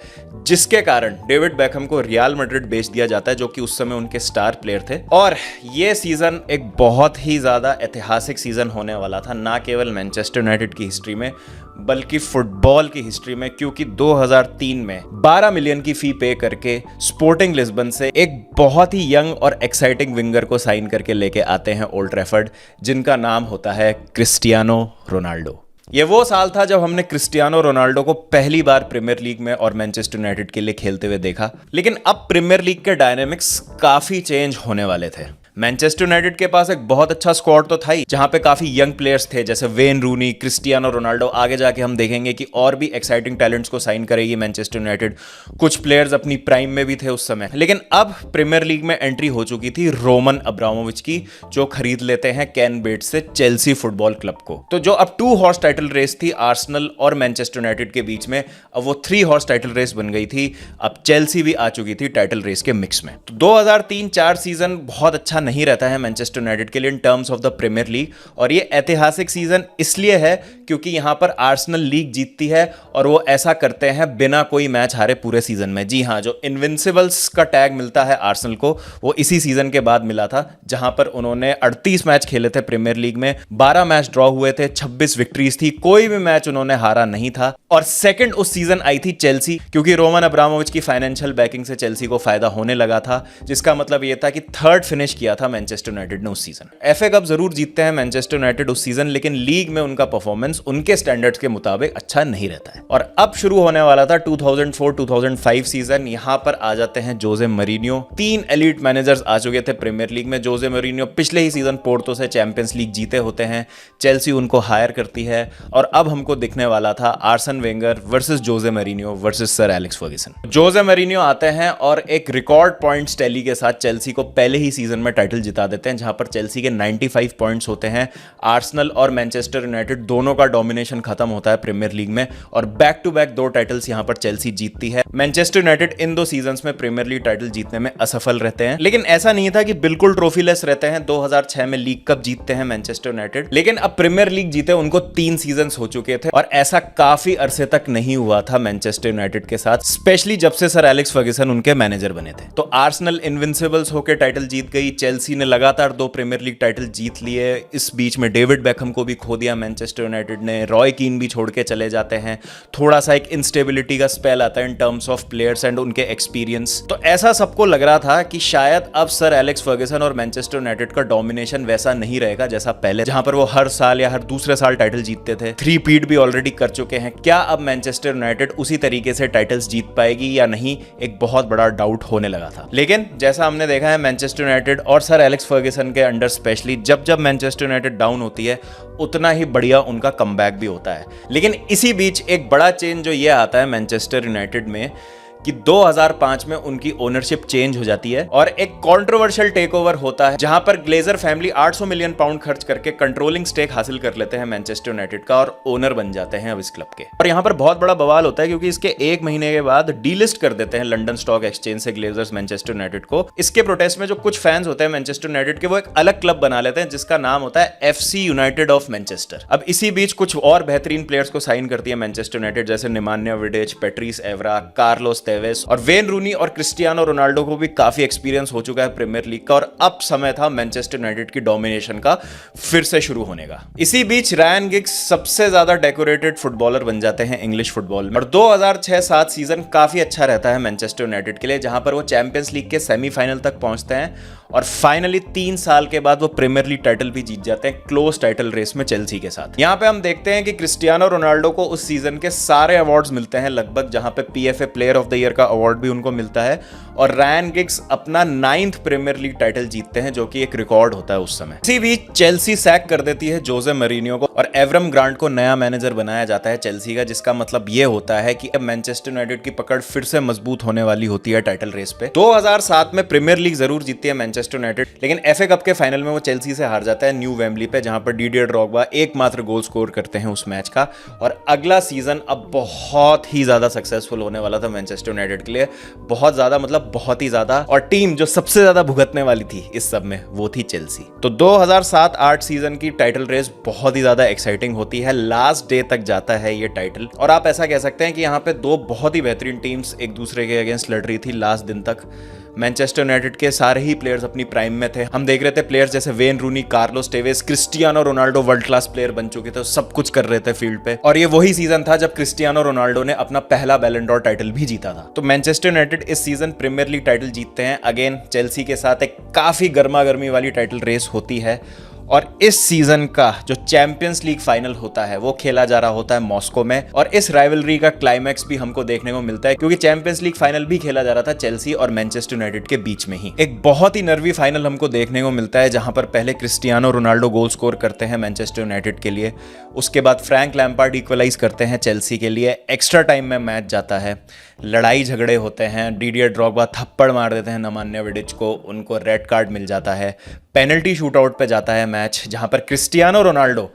जिसके कारण डेविड बेकहम को रियल मैड्रिड बेच दिया जाता है, जो कि उस समय उनके स्टार प्लेयर थे। और ये सीजन एक बहुत ही ज्यादा ऐतिहासिक सीजन होने वाला था, ना केवल मैनचेस्टर यूनाइटेड की हिस्ट्री में बल्कि फुटबॉल की हिस्ट्री में, क्योंकि 2003 में 12 मिलियन की फी पे करके स्पोर्टिंग लिस्बन से एक बहुत ही यंग और एक्साइटिंग विंगर को साइन करके लेके आते हैं ओल्ड ट्रैफर्ड, जिनका नाम होता है क्रिस्टियानो रोनाल्डो। ये वो साल था जब हमने क्रिस्टियानो रोनाल्डो को पहली बार प्रीमियर लीग में और मैनचेस्टर यूनाइटेड के लिए खेलते हुए देखा। लेकिन अब प्रीमियर लीग के डायनेमिक्स काफी चेंज होने वाले थे। मैनचेस्टर यूनाइटेड के पास एक बहुत अच्छा स्क्वाड तो था ही, जहां पे काफी यंग प्लेयर्स थे जैसे वेन रूनी, क्रिस्टियानो रोनाल्डो। आगे जाके हम देखेंगे कि और भी एक्साइटिंग टैलेंट्स को साइन करेगी मैनचेस्टर यूनाइटेड। कुछ प्लेयर्स अपनी प्राइम में भी थे उस समय। लेकिन अब प्रीमियर लीग में एंट्री हो चुकी थी रोमन अब्रामोविच की, जो खरीद लेते हैं केन बेट्स से चेल्सी फुटबॉल क्लब को। तो जो अब 2 हॉर्स टाइटल रेस थी आर्सेनल और मैनचेस्टर यूनाइटेड के बीच में, अब वो 3 हॉर्स टाइटल रेस बन गई थी। अब चेल्सी भी आ चुकी थी टाइटल रेस के मिक्स में। तो 2003-04 सीजन बहुत अच्छा नहीं रहता है मैनचेस्टर यूनाइटेड के लिए in terms of the premier league, और ये ऐतिहासिक सीजन इसलिए है क्योंकि यहां पर आर्सेनल लीग जीतती है और वो ऐसा करते हैं बिना कोई मैच हारे पूरे सीजन में। जी हां, जो इनविंसिबल्स का टैग मिलता है आर्सेनल को, वो इसी सीजन के बाद मिला था, जहां पर उन्होंने 38 मैच खेले थे प्रीमियर लीग में, 12 मैच ड्रॉ हुए थे, 26 विक्ट्रीज थी, कोई भी मैच उन्होंने हारा नहीं था। और सेकंड उस सीजन आई थी चेल्सी, क्योंकि रोमन अब्रामोविच की फाइनेंशियल बैकिंग से चेल्सी को फायदा होने लगा था, जिसका मतलब यह था कि 3rd फिनिश किया था मैनचेस्टर यूनाइटेड ने उस सीजन। एफए कप जरूर जीतते हैं मैनचेस्टर यूनाइटेड उस सीजन, लेकिन लीग में उनका परफॉर्मेंस उनके स्टैंडर्ड्स के मुताबिक अच्छा नहीं रहता है। और अब शुरू होने वाला था 2004-2005 सीजन। यहां पर आ जाते हैं जोसे मरीनियो। 3 एलीट मैनेजर्स आ चुके थे प्रीमियर लीग में। जोसे मरीनियो पिछले ही सीजन पोर्टो से चैंपियंस लीग जीते होते हैं, चेल्सी उनको हायर करती है, और अब हमको दिखने वाला था Arsene Wenger versus Jose Mourinho versus sir Alex Ferguson. Jose Mourinho आते हैं और एक रिकॉर्ड पॉइंट्स टैली के साथ चेल्सी को पहले ही सीजन में टाइटल जिता देते हैं, जहां पर चेल्सी के 95 पॉइंट्स होते हैं। आर्सेनल और मैनचेस्टर यूनाइटेड दोनों का डोमिनेशन खत्म होता है प्रीमियर लीग में और बैक टू बैक 2 टाइटल्स यहां पर चेल्सी जीतती है। मैनचेस्टर यूनाइटेड इन 2 सीजन्स में प्रीमियर लीग टाइटल जीतने में असफल रहते हैं, लेकिन ऐसा नहीं था कि बिल्कुल ट्रॉफीलेस रहते हैं। 2006 में लीग कप जीतते हैं मैनचेस्टर यूनाइटेड, लेकिन अब प्रीमियर लीग जीते उनको 3 सीजन्स हो चुके थे और ऐसा काफी अरसे तक नहीं हुआ था मैनचेस्टर यूनाइटेड के साथ, स्पेशली जब से सर एलेक्स फर्ग्यूसन उनके मैनेजर बने थे। तो आर्सेनल इनविंसिबल्स होकर टाइटल जीत गई, चेल्सी ने लगातार 2 प्रीमियर लीग टाइटल जीत लिए। इस बीच में डेविड बेकहम को भी खो दिया मैनचेस्टर यूनाइटेड ने, रॉय कीन भी छोड़ के चले जाते हैं, थोड़ा सा एक इंस्टेबिलिटी का स्पेल आता है इन टर्म्स ऑफ प्लेयर्स एंड उनके एक्सपीरियंस। तो ऐसा सबको लग रहा था कि शायद अब सर एलेक्स फर्ग्यूसन और मैनचेस्टर यूनाइटेड का डोमिनेशन वैसा नहीं रहेगा जैसा पहले, जहां पर वो हर साल या हर दूसरे साल टाइटल जीतते थे। 3-पीट भी ऑलरेडी कर चुके हैं। क्या अब मैनचेस्टर यूनाइटेड उसी तरीके से टाइटल्स जीत पाएगी या नहीं, एक बहुत बड़ा डाउट होने लगा था। लेकिन जैसा हमने देखा है मैनचेस्टर यूनाइटेड और सर एलेक्स फर्ग्यूसन के अंडर स्पेशली जब जब मैनचेस्टर यूनाइटेड डाउन होती है उतना ही बढ़िया उनका कमबैक भी होता है। लेकिन इसी बीच एक बड़ा चेंज जो ये आता है मैनचेस्टर यूनाइटेड में कि 2005 में उनकी ओनरशिप चेंज हो जाती है और एक कंट्रोवर्शियल टेकओवर होता है, जहां पर ग्लेजर फैमिली 800 मिलियन पाउंड खर्च करके कंट्रोलिंग स्टेक हासिल कर लेते हैं मैनचेस्टर यूनाइटेड का और ओनर बन जाते हैं अब इस क्लब के। और यहां पर बहुत बड़ा बवाल होता है क्योंकि इसके 1 महीने के बाद डीलिस्ट कर देते हैं लंदन स्टॉक एक्सचेंज से ग्लेजर्स मैनचेस्टर यूनाइटेड को। इसके प्रोटेस्ट में जो कुछ फैंस होते हैं मैनचेस्टर यूनाइटेड के, वो एक अलग क्लब बना लेते हैं जिसका नाम होता है FC यूनाइटेड ऑफ मैनचेस्टर। अब इसी बीच कुछ और बेहतरीन प्लेयर्स को साइन करती है मैनचेस्टर यूनाइटेड, जैसे निमान्या विडिच, पेट्रिस एवरा, कार्लोस तेवेस और वेन रूनी और क्रिस्टियानो रोनाल्डो को भी काफी एक्सपीरियंस हो चुका है प्रीमियर लीग का और अब समय था मैनचेस्टर यूनाइटेड की डोमिनेशन का फिर से शुरू होने का। इसी बीच रायन गिग्स सबसे ज्यादा डेकोरेटेड फुटबॉलर बन जाते हैं इंग्लिश फुटबॉल में और 2006-07 सीजन काफी अच्छा रहता है मैनचेस्टर यूनाइटेड के लिए, जहां पर वो चैंपियंस लीग के सेमीफाइनल तक पहुंचते हैं और फाइनली 3 साल के बाद वो प्रीमियर लीग टाइटल भी जीत जाते हैं क्लोज टाइटल रेस में चेल्सी के साथ। यहां पे हम देखते हैं कि क्रिस्टियानो रोनाल्डो को उस सीजन के सारे अवार्ड्स मिलते हैं लगभग, जहां पे PFA player of the year का अवार्ड भी उनको मिलता है और रायन गिग्स अपना 9th प्रीमियर लीग टाइटल जीतते हैं, जो कि एक रिकॉर्ड होता है उस समय। इसी बीच चेल्सी सैक कर देती है जोसे मरीनियो को और एवरम ग्रांट को नया मैनेजर बनाया जाता है चेल्सी का, जिसका मतलब ये होता है कि अब मैनचेस्टर यूनाइटेड की पकड़ फिर से मजबूत होने वाली होती है टाइटल रेस पे। 2007 में प्रीमियर लीग जरूर जीतती है मैनचेस्टर यूनाइटेड, लेकिन FA कप के फाइनल में वो चेल्सी से हार जाता है न्यू वेम्बली पे, जहां पर डिडियर ड्रॉगबा एकमात्र गोल स्कोर करते हैं उस मैच का। और अगला सीजन अब बहुत ही ज्यादा सक्सेसफुल होने वाला था मैनचेस्टर यूनाइटेड के लिए, बहुत ज्यादा मतलब बहुत ही ज्यादा, और टीम जो सबसे ज्यादा भुगतने वाली थी इस सब में वो थी चेल्सी। तो 2007-08 सीजन की टाइटल रेस बहुत ही ज्यादा एक्साइटिंग होती है, लास्ट डे तक जाता है ये टाइटल और आप ऐसा कह सकते हैं कि यहाँ पे 2 बहुत ही बेहतरीन टीम्स एक दूसरे के अगेंस्ट लड़ रही थी लास्ट दिन तक। मैनचेस्टर यूनाइटेड के सारे ही प्लेयर्स अपनी प्राइम में थे। हम देख रहे थे प्लेयर्स जैसे Wayne Rooney, Carlos Tevez, Cristiano Ronaldo world class player बन चुके थे, सब कुछ कर रहे थे फील्ड पे। और ये वही सीजन था जब क्रिस्टियानो रोनाल्डो ने अपना पहला बैलन डॉर टाइटल भी जीता था। तो मैनचेस्टर यूनाइटेड इस सीजन प्रीमियर लीग टाइटल जीतते हैं, अगेन चेल्सी के साथ एक काफी गर्मा गर्मी वाली टाइटल रेस होती है। और इस सीजन का जो चैंपियंस लीग फाइनल होता है वो खेला जा रहा होता है मॉस्को में और इस राइवलरी का क्लाइमैक्स भी हमको देखने को मिलता है, क्योंकि चैंपियंस लीग फाइनल भी खेला जा रहा था चेल्सी और मैनचेस्टर यूनाइटेड के बीच में ही। एक बहुत ही नर्वी फाइनल हमको देखने को मिलता है, जहां पर पहले क्रिस्टियानो रोनाल्डो गोल स्कोर करते हैं मैनचेस्टर यूनाइटेड के लिए, उसके बाद फ्रैंक लैम्पार्ड इक्वलाइज करते हैं चेल्सी के लिए, एक्स्ट्रा टाइम में मैच जाता है, लड़ाई झगड़े होते हैं, डिडियर ड्रॉगबा थप्पड़ मार देते हैं निमान्या विडिच को, उनको रेड कार्ड मिल जाता है, पेनल्टी शूटआउट पे जाता है मैच, जहां पर क्रिस्टियानो रोनाल्डो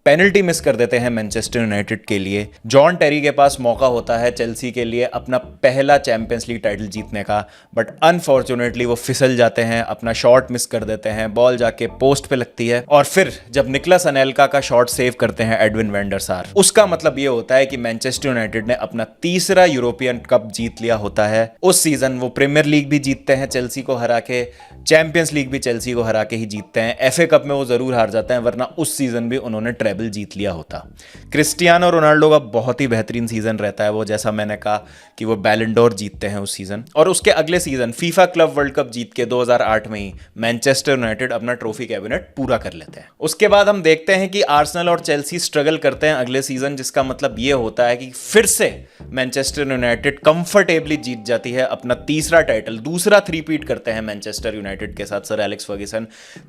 पेनल्टी मिस कर देते हैं मैनचेस्टर यूनाइटेड के लिए। जॉन टेरी के पास मौका होता है चेल्सी के लिए अपना पहला चैंपियंस लीग टाइटल जीतने का, बट अनफॉर्चुनेटली वो फिसल जाते हैं, अपना शॉट मिस कर देते हैं, बॉल जाके पोस्ट पे लगती है और फिर जब निकलस अनेल्का का शॉट सेव करते हैं एडविन वैन डर सार, उसका मतलब ये होता है कि मैनचेस्टर यूनाइटेड ने अपना तीसरा यूरोपियन कप जीत लिया होता है। उस सीजन वो प्रीमियर लीग भी जीतते हैं चेल्सी को हरा के, चैंपियंस लीग भी चेल्सी को हरा के ही जीतते हैं, FA कप में वो जरूर हार जाते हैं, वरना उस सीजन भी उन्होंने ट्रेबल जीत लिया होता। क्रिस्टियानो रोनाल्डो का बहुत ही बेहतरीन सीजन रहता है वो, जैसा मैंने कहा कि वो बैलन डोर जीतते हैं उस सीजन, और उसके अगले season FIFA club world cup जीत के 2008 में ही मैनचेस्टर यूनाइटेड अपना ट्रॉफी कैबिनेट पूरा कर लेते हैं। उसके बाद हम देखते हैं कि आर्सेनल और चेल्सी स्ट्रगल करते हैं अगले सीजन, जिसका मतलब ये होता है कि फिर से मैनचेस्टर यूनाइटेड कंफर्टेबली जीत जाती है अपना तीसरा टाइटल, दूसरा 3-पीट करते हैं मैनचेस्टर यूनाइटेड के साथ सर एलेक्स फर्ग्यूसन,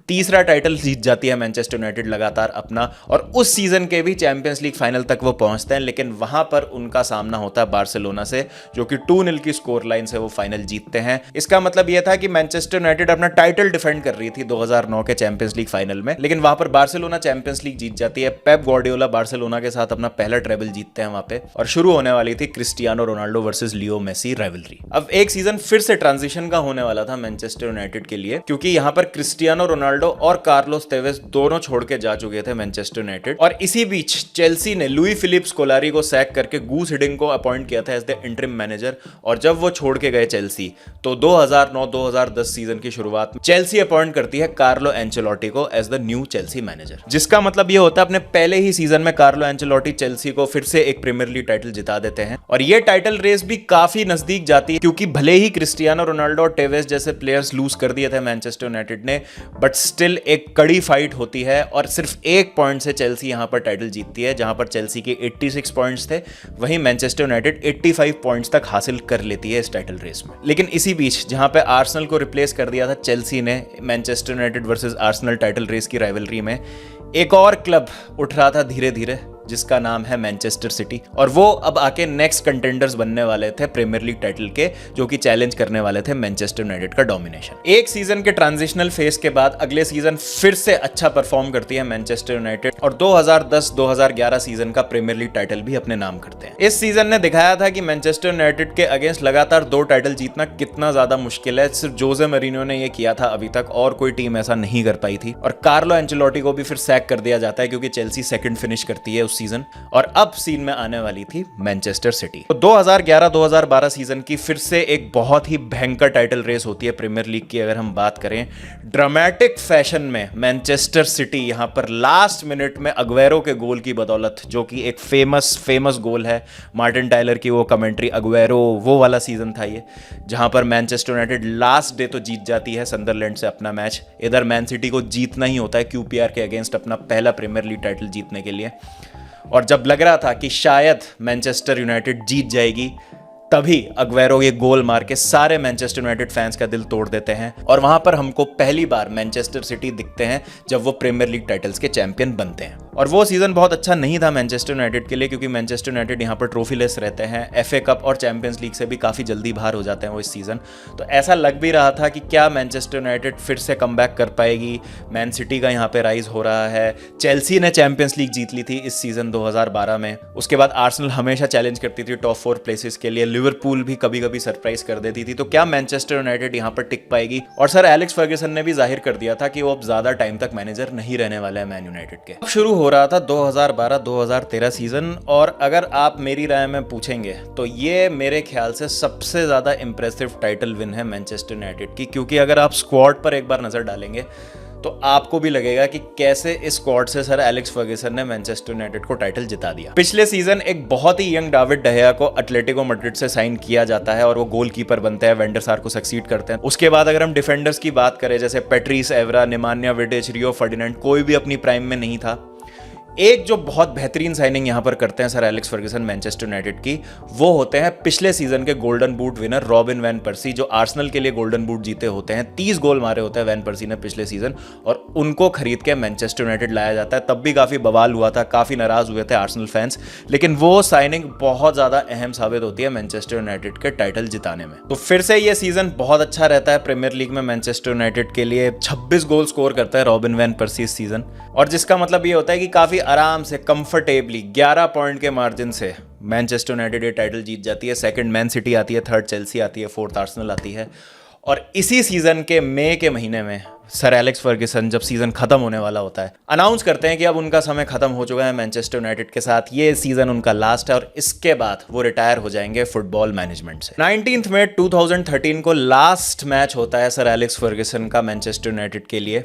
तीसरा टाइटल जीत जाती है मैनचेस्टर यूनाइटेड लगातार अपना, और उस सीजन के भी चैंपियंस लीग फाइनल तक वो पहुंचते हैं, लेकिन वहां पर उनका सामना होता है बार्सिलोना से, जो कि 2-0 की स्कोर लाइन से वो फाइनल जीतते हैं। इसका मतलब यह था कि मैनचेस्टर यूनाइटेड अपना टाइटल डिफेंड कर रही थी 2009 के चैंपियंस लीग फाइनल में, लेकिन वहां पर बार्सिलोना चैंपियंस लीग जीत जाती है। पेप गार्डियोला बार्सिलोना के साथ अपना पहला ट्रेबल जीतते हैं वहां पे, और शुरू होने वाली थी Cristiano Ronaldo versus Leo Messi rivalry. अब एक सीजन फिर से ट्रांजिशन का होने वाला था मैनचेस्टर यूनाइटेड के लिए, क्योंकि यहां पर क्रिस्टियानो रोनाल्डो और कार्लोस तेवेस दोनों छोड़ के जा चुके थे मैनचेस्टर यूनाइटेड, और इसी बीच चेल्सी ने लुई फिलिप स्कोलारी को सैक करके गूस हिडिंग को अपॉइंट किया था एज द इंटरिम मैनेजर। और जब वो छोड़ के गए चेल्सी, तो 2009-2010 सीजन की शुरुआत में चेल्सी अपॉइंट करती है कार्लो एंचेलोटी को as the new Chelsea manager, जिसका मतलब ये होता है अपने पहले ही सीजन में कार्लो एंचेलोटी चेल्सी को फिर से एक प्रीमियर लीग टाइटल जिता देते हैं। और ये टाइटल रेस भी काफी नजदीक जाती है, क्योंकि भले ही क्रिस्टियानो रोनाल्डो और टेवेस जैसे प्लेयर्स लूज कर दिए थे मैनचेस्टर यूनाइटेड ने, बट स्टिल एक कड़ी फाइट होती है, और सिर्फ एक पॉइंट से चेल्सी यहां पर टाइटल जीतती है। जहां पर चेल्सी के 86 पॉइंट्स थे, वहीं मैनचेस्टर यूनाइटेड 85 पॉइंट्स तक हासिल कर लेती है इस टाइटल रेस में। लेकिन इसी बीच जहां पे आर्सेनल को रिप्लेस कर दिया था चेल्सी ने Manchester United versus Arsenal title race की राइवलरी में, एक और क्लब उठ रहा था धीरे धीरे, जिसका नाम है मैनचेस्टर सिटी, और वो अब आके नेक्स्ट कंटेंडर्स बनने वाले थे प्रीमियर लीग टाइटल के, जो कि चैलेंज करने वाले थे मैनचेस्टर यूनाइटेड का डोमिनेशन। एक सीजन के ट्रांजिशनल फेज के बाद अगले सीजन फिर से अच्छा परफॉर्म करती है मैनचेस्टर यूनाइटेड, और 2010-2011 सीजन का प्रीमियर लीग टाइटल भी अपने नाम करते हैं। इस सीजन ने दिखाया था कि मैनचेस्टर यूनाइटेड के अगेंस्ट लगातार 2 टाइटल जीतना कितना ज्यादा मुश्किल है। सिर्फ जोसे मरीनो ने यह किया था अभी तक, और कोई टीम ऐसा नहीं कर पाई थी। और कार्लो एंचेलोटी को भी फिर सैक कर दिया जाता है, क्योंकि चेल्सी सेकंड फिनिश करती है सीजन, और अब सीन में आने वाली थी मैनचेस्टर सिटी। तो 2011-2012 सीजन की फिर से एक बहुत ही भयंकर टाइटल रेस होती है प्रीमियर लीग की। अगर हम बात करें ड्रामेटिक फैशन में, मैनचेस्टर सिटी यहां पर लास्ट मिनट में अग्वेरो के गोल की बदौलत, जो कि एक फेमस गोल है, मार्टिन टाइलर की वो कमेंट्री, अग्वेरो वो वाला सीजन था ये, जहां पर मैनचेस्टर यूनाइटेड लास्ट डे तो जीत जाती है सनडरलैंड से अपना मैच। इधर मैन सिटी को जीतना ही होता है क्यूपीआर के अगेंस्ट अपना पहला प्रीमियर लीग टाइटल जीतने के लिए, और जब लग रहा था कि शायद मैनचेस्टर यूनाइटेड जीत जाएगी, तभी अग्वेरो ये गोल मार के सारे मैनचेस्टर यूनाइटेड फैंस का दिल तोड़ देते हैं। और वहां पर हमको पहली बार मैनचेस्टर सिटी दिखते हैं जब वो प्रीमियर लीग टाइटल्स के चैंपियन बनते हैं। और वो सीजन बहुत अच्छा नहीं था मैनचेस्टर यूनाइटेड के लिए, क्योंकि मैनचेस्टर यूनाइटेड यहाँ पर ट्रॉफी लेस रहते हैं, एफए कप और चैंपियंस लीग से भी काफी जल्दी बाहर हो जाते हैं वो इस सीजन। तो ऐसा लग भी रहा था कि क्या मैनचेस्टर यूनाइटेड फिर से कमबैक कर पाएगी, मैन सिटी का यहाँ पे राइज हो रहा है। चेल्सी ने चैंपियंस लीग जीत ली थी इस सीजन 2012 में, उसके बाद आर्सेनल हमेशा चैलेंज करती थी टॉप 4 प्लेसेस के लिए, लिवरपूल भी कभी कभी सरप्राइज कर देती थी। तो क्या मैनचेस्टर यूनाइटेड यहां पर टिक पाएगी? और सर एलेक्स फर्ग्यूसन ने भी जाहिर कर दिया था कि वो अब ज्यादा टाइम तक मैनेजर नहीं रहने वाले हैं मैन यूनाइटेड के। अब शुरू हो रहा था 2012-2013 सीजन, और अगर आप मेरी राय में पूछेंगे तो ये मेरे ख्याल से सबसे ज्यादा इंप्रेसिव टाइटल विन है मैनचेस्टर यूनाइटेड की, क्योंकि अगर आप स्क्वाड पर एक बार नजर डालेंगे तो आपको भी लगेगा कि कैसे इस स्क्वाड से सर एलेक्स फर्ग्यूसन ने मैनचेस्टर यूनाइटेड को टाइटल जिता दिया। पिछले सीजन एक बहुत ही यंग डेविड डहेया को एटलेटिको मैड्रिड से साइन किया जाता है, और वो गोलकीपर बनते हैं, वेंडर सार को सक्सीड करते हैं। उसके बाद अगर हम डिफेंडर्स की बात करें, जैसे पेट्रिस एवरा, निमान्या विडिच, रियो फर्डिनेंड, कोई भी अपनी प्राइम में नहीं था। एक जो बहुत बेहतरीन साइनिंग यहां पर करते हैं sir Alex Ferguson Manchester United की, वो होते हैं पिछले सीजन के golden boot winner Robin van Persie, जो आर्सेनल के लिए गोल्डन बूट जीते होते हैं। 30 गोल मारे होते हैं वैन पर्सी ने पिछले सीजन, और उनको खरीद के मैनचेस्टर यूनाइटेड लाया जाता है। तब भी काफी बवाल हुआ था, काफी नाराज हुए थे आर्सेनल फैंस, लेकिन वो साइनिंग बहुत ज्यादा अहम साबित होती है मैनचेस्टर यूनाइटेड के टाइटल जिताने में। तो फिर से ये सीजन बहुत अच्छा रहता है प्रीमियर लीग में मैनचेस्टर यूनाइटेड के लिए। 26 गोल स्कोर करता है रॉबिन वैन पर्सी इस सीजन, और जिसका मतलब ये होता है कि काफी आराम से कंफर्टेबली 11 पॉइंट के मार्जिन से मैनचेस्टर यूनाइटेड ये टाइटल जीत जाती है। सेकंड मैन सिटी आती है, थर्ड चेल्सी आती है, फोर्थ आर्सेनल आती है। और इसी सीजन के मई के महीने में सर एलेक्स फर्ग्यूसन जब सीजन खत्म होने वाला होता है, अनाउंस करते हैं कि अब उनका समय खत्म हो चुका है मैनचेस्टर यूनाइटेड के साथ, ये सीजन उनका लास्ट है, और इसके बाद वो रिटायर हो जाएंगे फुटबॉल मैनेजमेंट से। 19 मई 2013 को लास्ट मैच होता है सर एलेक्स फर्ग्यूसन का मैनचेस्टर यूनाइटेड के लिए,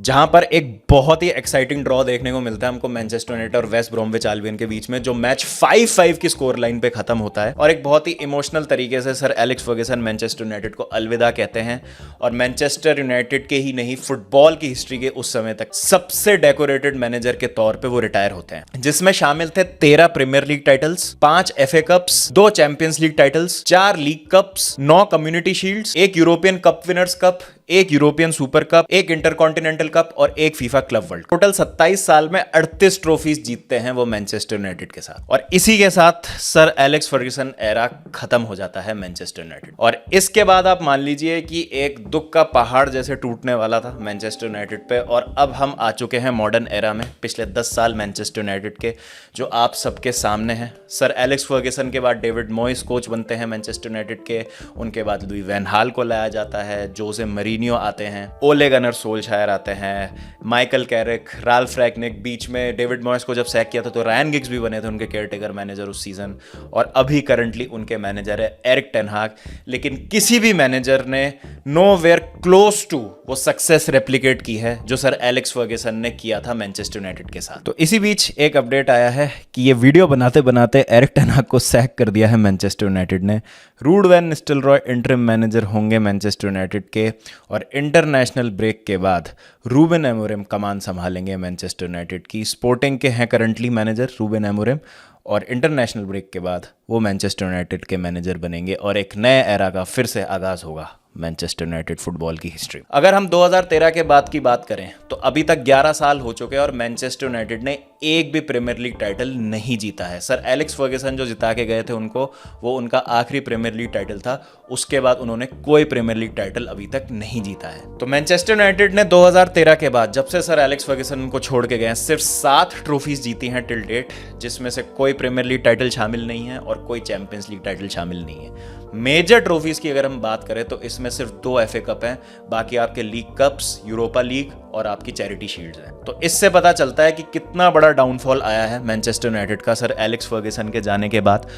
जहां पर एक बहुत ही एक्साइटिंग ड्रॉ देखने को मिलता है हमको मैनचेस्टर यूनाइटेड और वेस्ट ब्रोमविच एल्बियन के बीच में, जो मैच 5-5 की स्कोर लाइन पे खत्म होता है। और एक बहुत ही इमोशनल तरीके से sir Alex Ferguson Manchester United को अलविदा कहते हैं, और मैनचेस्टर यूनाइटेड के ही नहीं, फुटबॉल की हिस्ट्री के उस समय तक सबसे डेकोरेटेड मैनेजर के तौर पे वो रिटायर होते हैं, जिसमें शामिल थे 13 premier league titles, 5 FA cups, 2 champions league titles, 4 league cups, 9 community shields, 1 European cup winners cup, एक यूरोपियन सुपर कप, एक इंटरकॉन्टिनेंटल कप और एक फीफा क्लब वर्ल्ड। टोटल 27 साल में 38 ट्रॉफीज जीतते हैं वो मैनचेस्टर यूनाइटेड के साथ। और इसी के साथ सर एलेक्स फर्ग्यूसन एरा खत्म हो जाता है मैनचेस्टर यूनाइटेड। और इसके बाद आप मान लीजिए कि एक दुख का पहाड़ जैसे टूटने वाला था मैनचेस्टर यूनाइटेड पे, और अब हम आ चुके हैं मॉडर्न एरा में। पिछले 10 साल मैनचेस्टर यूनाइटेड के जो आप सबके सामने हैं। सर एलेक्स फर्ग्यूसन के बाद डेविड मॉयस कोच बनते हैं मैनचेस्टर यूनाइटेड के, उनके बाद लुई वैन हाल को लाया जाता है, जोसे मरीनियो आते हैं, ओले गनर सोल्शायर आते हैं, माइकल कैरिक, राल्फ रैगनिक, बीच में डेविड मॉयस को जब सैक किया था तो रायन गिग्स भी बने थे उनके केयरटेकर मैनेजर उस सीजन, और अभी करंटली उनके मैनेजर है एरिक टेन हाग। लेकिन किसी भी मैनेजर ने नोवेयर क्लोज टू वो सक्सेस रेप्लिकेट की है जो सर एलेक्स फर्ग्यूसन ने किया था मैनचेस्टर यूनाइटेड के साथ। तो इसी बीच एक अपडेट आया है कि ये वीडियो बनाते बनाते एरिक टेन हाग को सैक कर दिया है मैनचेस्टर यूनाइटेड ने। Ruud van Nistelrooy interim manager होंगे मैनचेस्टर यूनाइटेड के, और इंटरनेशनल ब्रेक के बाद रूबेन अमोरिम कमान संभालेंगे मैनचेस्टर यूनाइटेड की। स्पोर्टिंग के हैं करंटली मैनेजर रूबेन अमोरिम, और इंटरनेशनल ब्रेक के बाद वो मैनचेस्टर यूनाइटेड के मैनेजर बनेंगे और एक नए एरा का फिर से आगाज होगा मैनचेस्टर यूनाइटेड फुटबॉल की हिस्ट्री। अगर हम 2013 के बाद की बात करें तो अभी तक 11 साल हो चुके हैं और मैनचेस्टर यूनाइटेड ने एक भी प्रीमियर लीग टाइटल नहीं जीता है। सर एलेक्स फर्ग्यूसन जो जिता के गए थे उनको, वो उनका आखिरी प्रीमियर लीग टाइटल था। उसके बाद उन्होंने कोई प्रीमियर लीग टाइटल अभी तक नहीं जीता है। तो मैनचेस्टर यूनाइटेड ने 2013 के बाद जब से सर एलेक्स फर्ग्यूसन उनको छोड़ के गए सिर्फ 7 ट्रॉफीज जीती हैं टिल डेट, जिसमें से कोई प्रीमियर लीग टाइटल शामिल नहीं है और कोई चैंपियंस लीग टाइटल शामिल नहीं है। मेजर ट्रॉफीज की अगर हम बात करें तो इसमें सिर्फ 2 FA कप हैं, बाकी आपके लीग कप्स, यूरोपा लीग और आपकी चैरिटी शील्ड्स हैं। तो इससे पता चलता है कि कितना बड़ा डाउनफॉल आया है मैनचेस्टर यूनाइटेड का सर एलेक्स फर्ग्यूसन के जाने के बाद।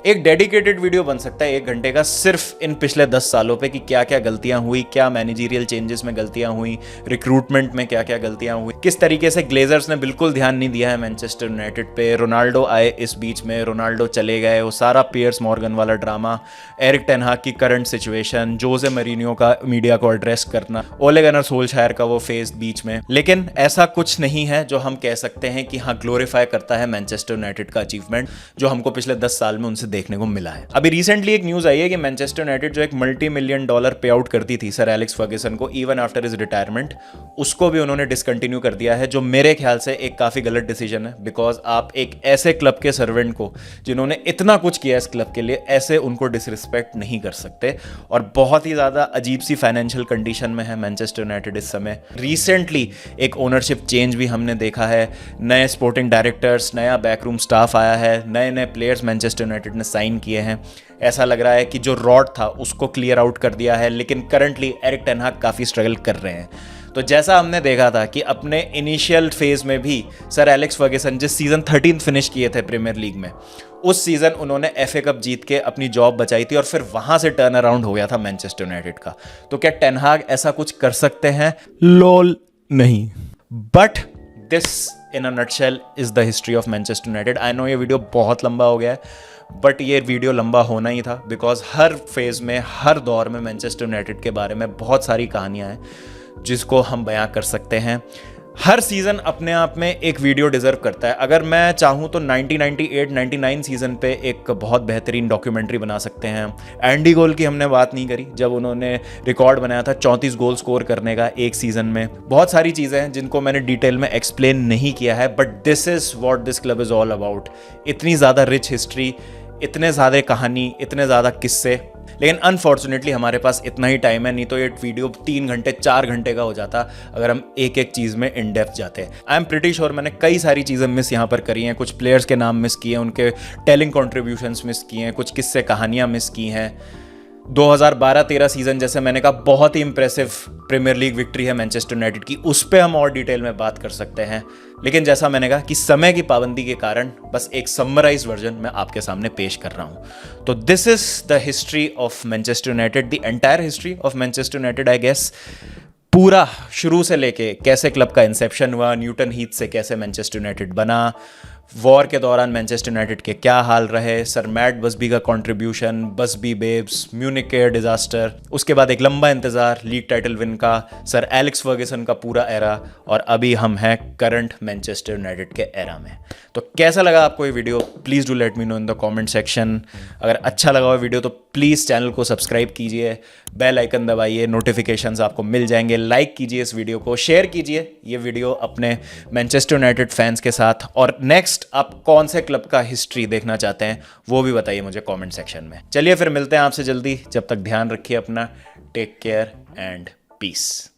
एक डेडिकेटेड वीडियो बन सकता है 1 घंटे का सिर्फ इन पिछले 10 सालों पे कि क्या क्या गलतियां हुई, क्या मैनेजरियल चेंजेस में गलतियां हुई, रिक्रूटमेंट में क्या क्या गलतियां हुई, किस तरीके से ग्लेजर्स ने बिल्कुल ध्यान नहीं दिया है मैनचेस्टर यूनाइटेड पे। रोनाल्डो आए इस बीच में, रोनाल्डो चले गए, वो सारा पियर्स मॉर्गन वाला ड्रामा, एरिक टेन हाग की करंट सिचुएशन, जोसे मरीनियो का मीडिया को एड्रेस करना, ओले गनर सोल्शायर का वो फेज बीच में। लेकिन ऐसा कुछ नहीं है जो हम कह सकते हैं कि हाँ ग्लोरीफाई करता है मैनचेस्टर यूनाइटेड का अचीवमेंट जो हमको पिछले 10 साल में उनसे देखने को मिला है। अभी रिसेंटली एक न्यूज आई है कि मैनचेस्टर यूनाइटेड जो एक $multi-million पे आउट करती थी सर एलेक्स फर्ग्यूसन को इवन आफ्टर हिज रिटायरमेंट, उसको भी उन्होंने डिसकंटिन्यू कर दिया है, जो मेरे ख्याल से एक काफी गलत डिसीजन है। बिकॉज आप एक ऐसे क्लब के सर्वेंट को जिन्होंने इतना कुछ किया इस क्लब के लिए, ऐसे उनको डिसरिस्पेक्ट नहीं कर सकते। और बहुत ही ज्यादा अजीब सी फाइनेंशियल कंडीशन में है मैनचेस्टर यूनाइटेड इस समय। रिसेंटली एक ओनरशिप चेंज भी हमने देखा है, नए स्पोर्टिंग डायरेक्टर्स, नया बैकरूम स्टाफ आया है, नए नए प्लेयर्स मैनचेस्टर यूनाइटेड ने साइन किए हैं। ऐसा लग रहा है कि जो रॉड था उसको क्लियर आउट कर दिया है, लेकिन करंटली एरिक टेन हाग काफ़ी स्ट्रगल कर रहे हैं। तो जैसा हमने देखा था कि अपने इनिशियल फेज में भी सर एलेक्स फर्ग्यूसन जिस सीजन 13 फिनिश किए थे प्रीमियर लीग में, उस सीजन उन्होंने FA कप जीत के अपनी जॉब बचाई थी और फिर वहां से टर्न अराउंड हो गया था मैनचेस्टर यूनाइटेड का। तो क्या टेन हाग ऐसा कुछ कर सकते हैं? लोल नहीं। But this in a nutshell is the history of Manchester United. I know ये वीडियो बहुत लंबा हो गया है, बट ये वीडियो लंबा होना ही था बिकॉज हर फेज में, हर दौर में मैनचेस्टर यूनाइटेड के बारे में बहुत सारी कहानियां हैं जिसको हम बयां कर सकते हैं। हर सीजन अपने आप में एक वीडियो डिजर्व करता है। अगर मैं चाहूँ तो 1998-99 सीजन पे एक बहुत बेहतरीन डॉक्यूमेंट्री बना सकते हैं। एंडी गोल की हमने बात नहीं करी जब उन्होंने रिकॉर्ड बनाया था 34 गोल स्कोर करने का एक सीजन में। बहुत सारी चीज़ें हैं जिनको मैंने डिटेल में एक्सप्लेन नहीं किया है, but this is what this club is all about. इतनी ज़्यादा रिच हिस्ट्री, इतने ज़्यादा कहानी, इतने ज़्यादा किस्से, लेकिन अनफॉर्चुनेटली हमारे पास इतना ही टाइम है। नहीं तो ये वीडियो 3 घंटे 4 घंटे का हो जाता अगर हम एक एक चीज़ में इन डेप्थ जाते। आई एम प्रिटी श्योर मैंने कई सारी चीज़ें मिस यहाँ पर करी हैं। कुछ प्लेयर्स के नाम मिस किए हैं, उनके टेलिंग कॉन्ट्रीब्यूशंस मिस किए हैं, कुछ किस्से कहानियाँ मिस की हैं। 2012-13 सीजन जैसे मैंने कहा बहुत ही इंप्रेसिव प्रीमियर लीग विक्ट्री है मैनचेस्टर यूनाइटेड की, उस पर हम और डिटेल में बात कर सकते हैं। लेकिन जैसा मैंने कहा कि समय की पाबंदी के कारण बस एक समराइज वर्जन मैं आपके सामने पेश कर रहा हूं। तो this is the history of Manchester United, the entire history of Manchester United. I guess पूरा शुरू से लेके कैसे क्लब का इंसेप्शन हुआ, न्यूटन हीथ से कैसे मैनचेस्टर यूनाइटेड बना, वॉर के दौरान मैनचेस्टर यूनाइटेड के क्या हाल रहे, सर मैट बसबी का contribution, Busby Babes, Munich air disaster, उसके बाद एक लंबा इंतजार लीग टाइटल विन का, सर एलेक्स फर्ग्यूसन का पूरा एरा, और अभी हम हैं करंट मैनचेस्टर यूनाइटेड के एरा में। तो कैसा लगा आपको ये video, please do let me know in the comment section. अगर अच्छा लगा हुआ वीडियो तो प्लीज़ चैनल को सब्सक्राइब कीजिए, बेल आइकन दबाइए, नोटिफिकेशंस आपको मिल जाएंगे। लाइक कीजिए इस वीडियो को, शेयर कीजिए ये वीडियो अपने मैनचेस्टर यूनाइटेड फैंस के साथ, और नेक्स्ट आप कौन से क्लब का हिस्ट्री देखना चाहते हैं वो भी बताइए मुझे कमेंट सेक्शन में। चलिए फिर मिलते हैं आपसे जल्दी, जब तक ध्यान रखिए अपना, टेक केयर एंड पीस।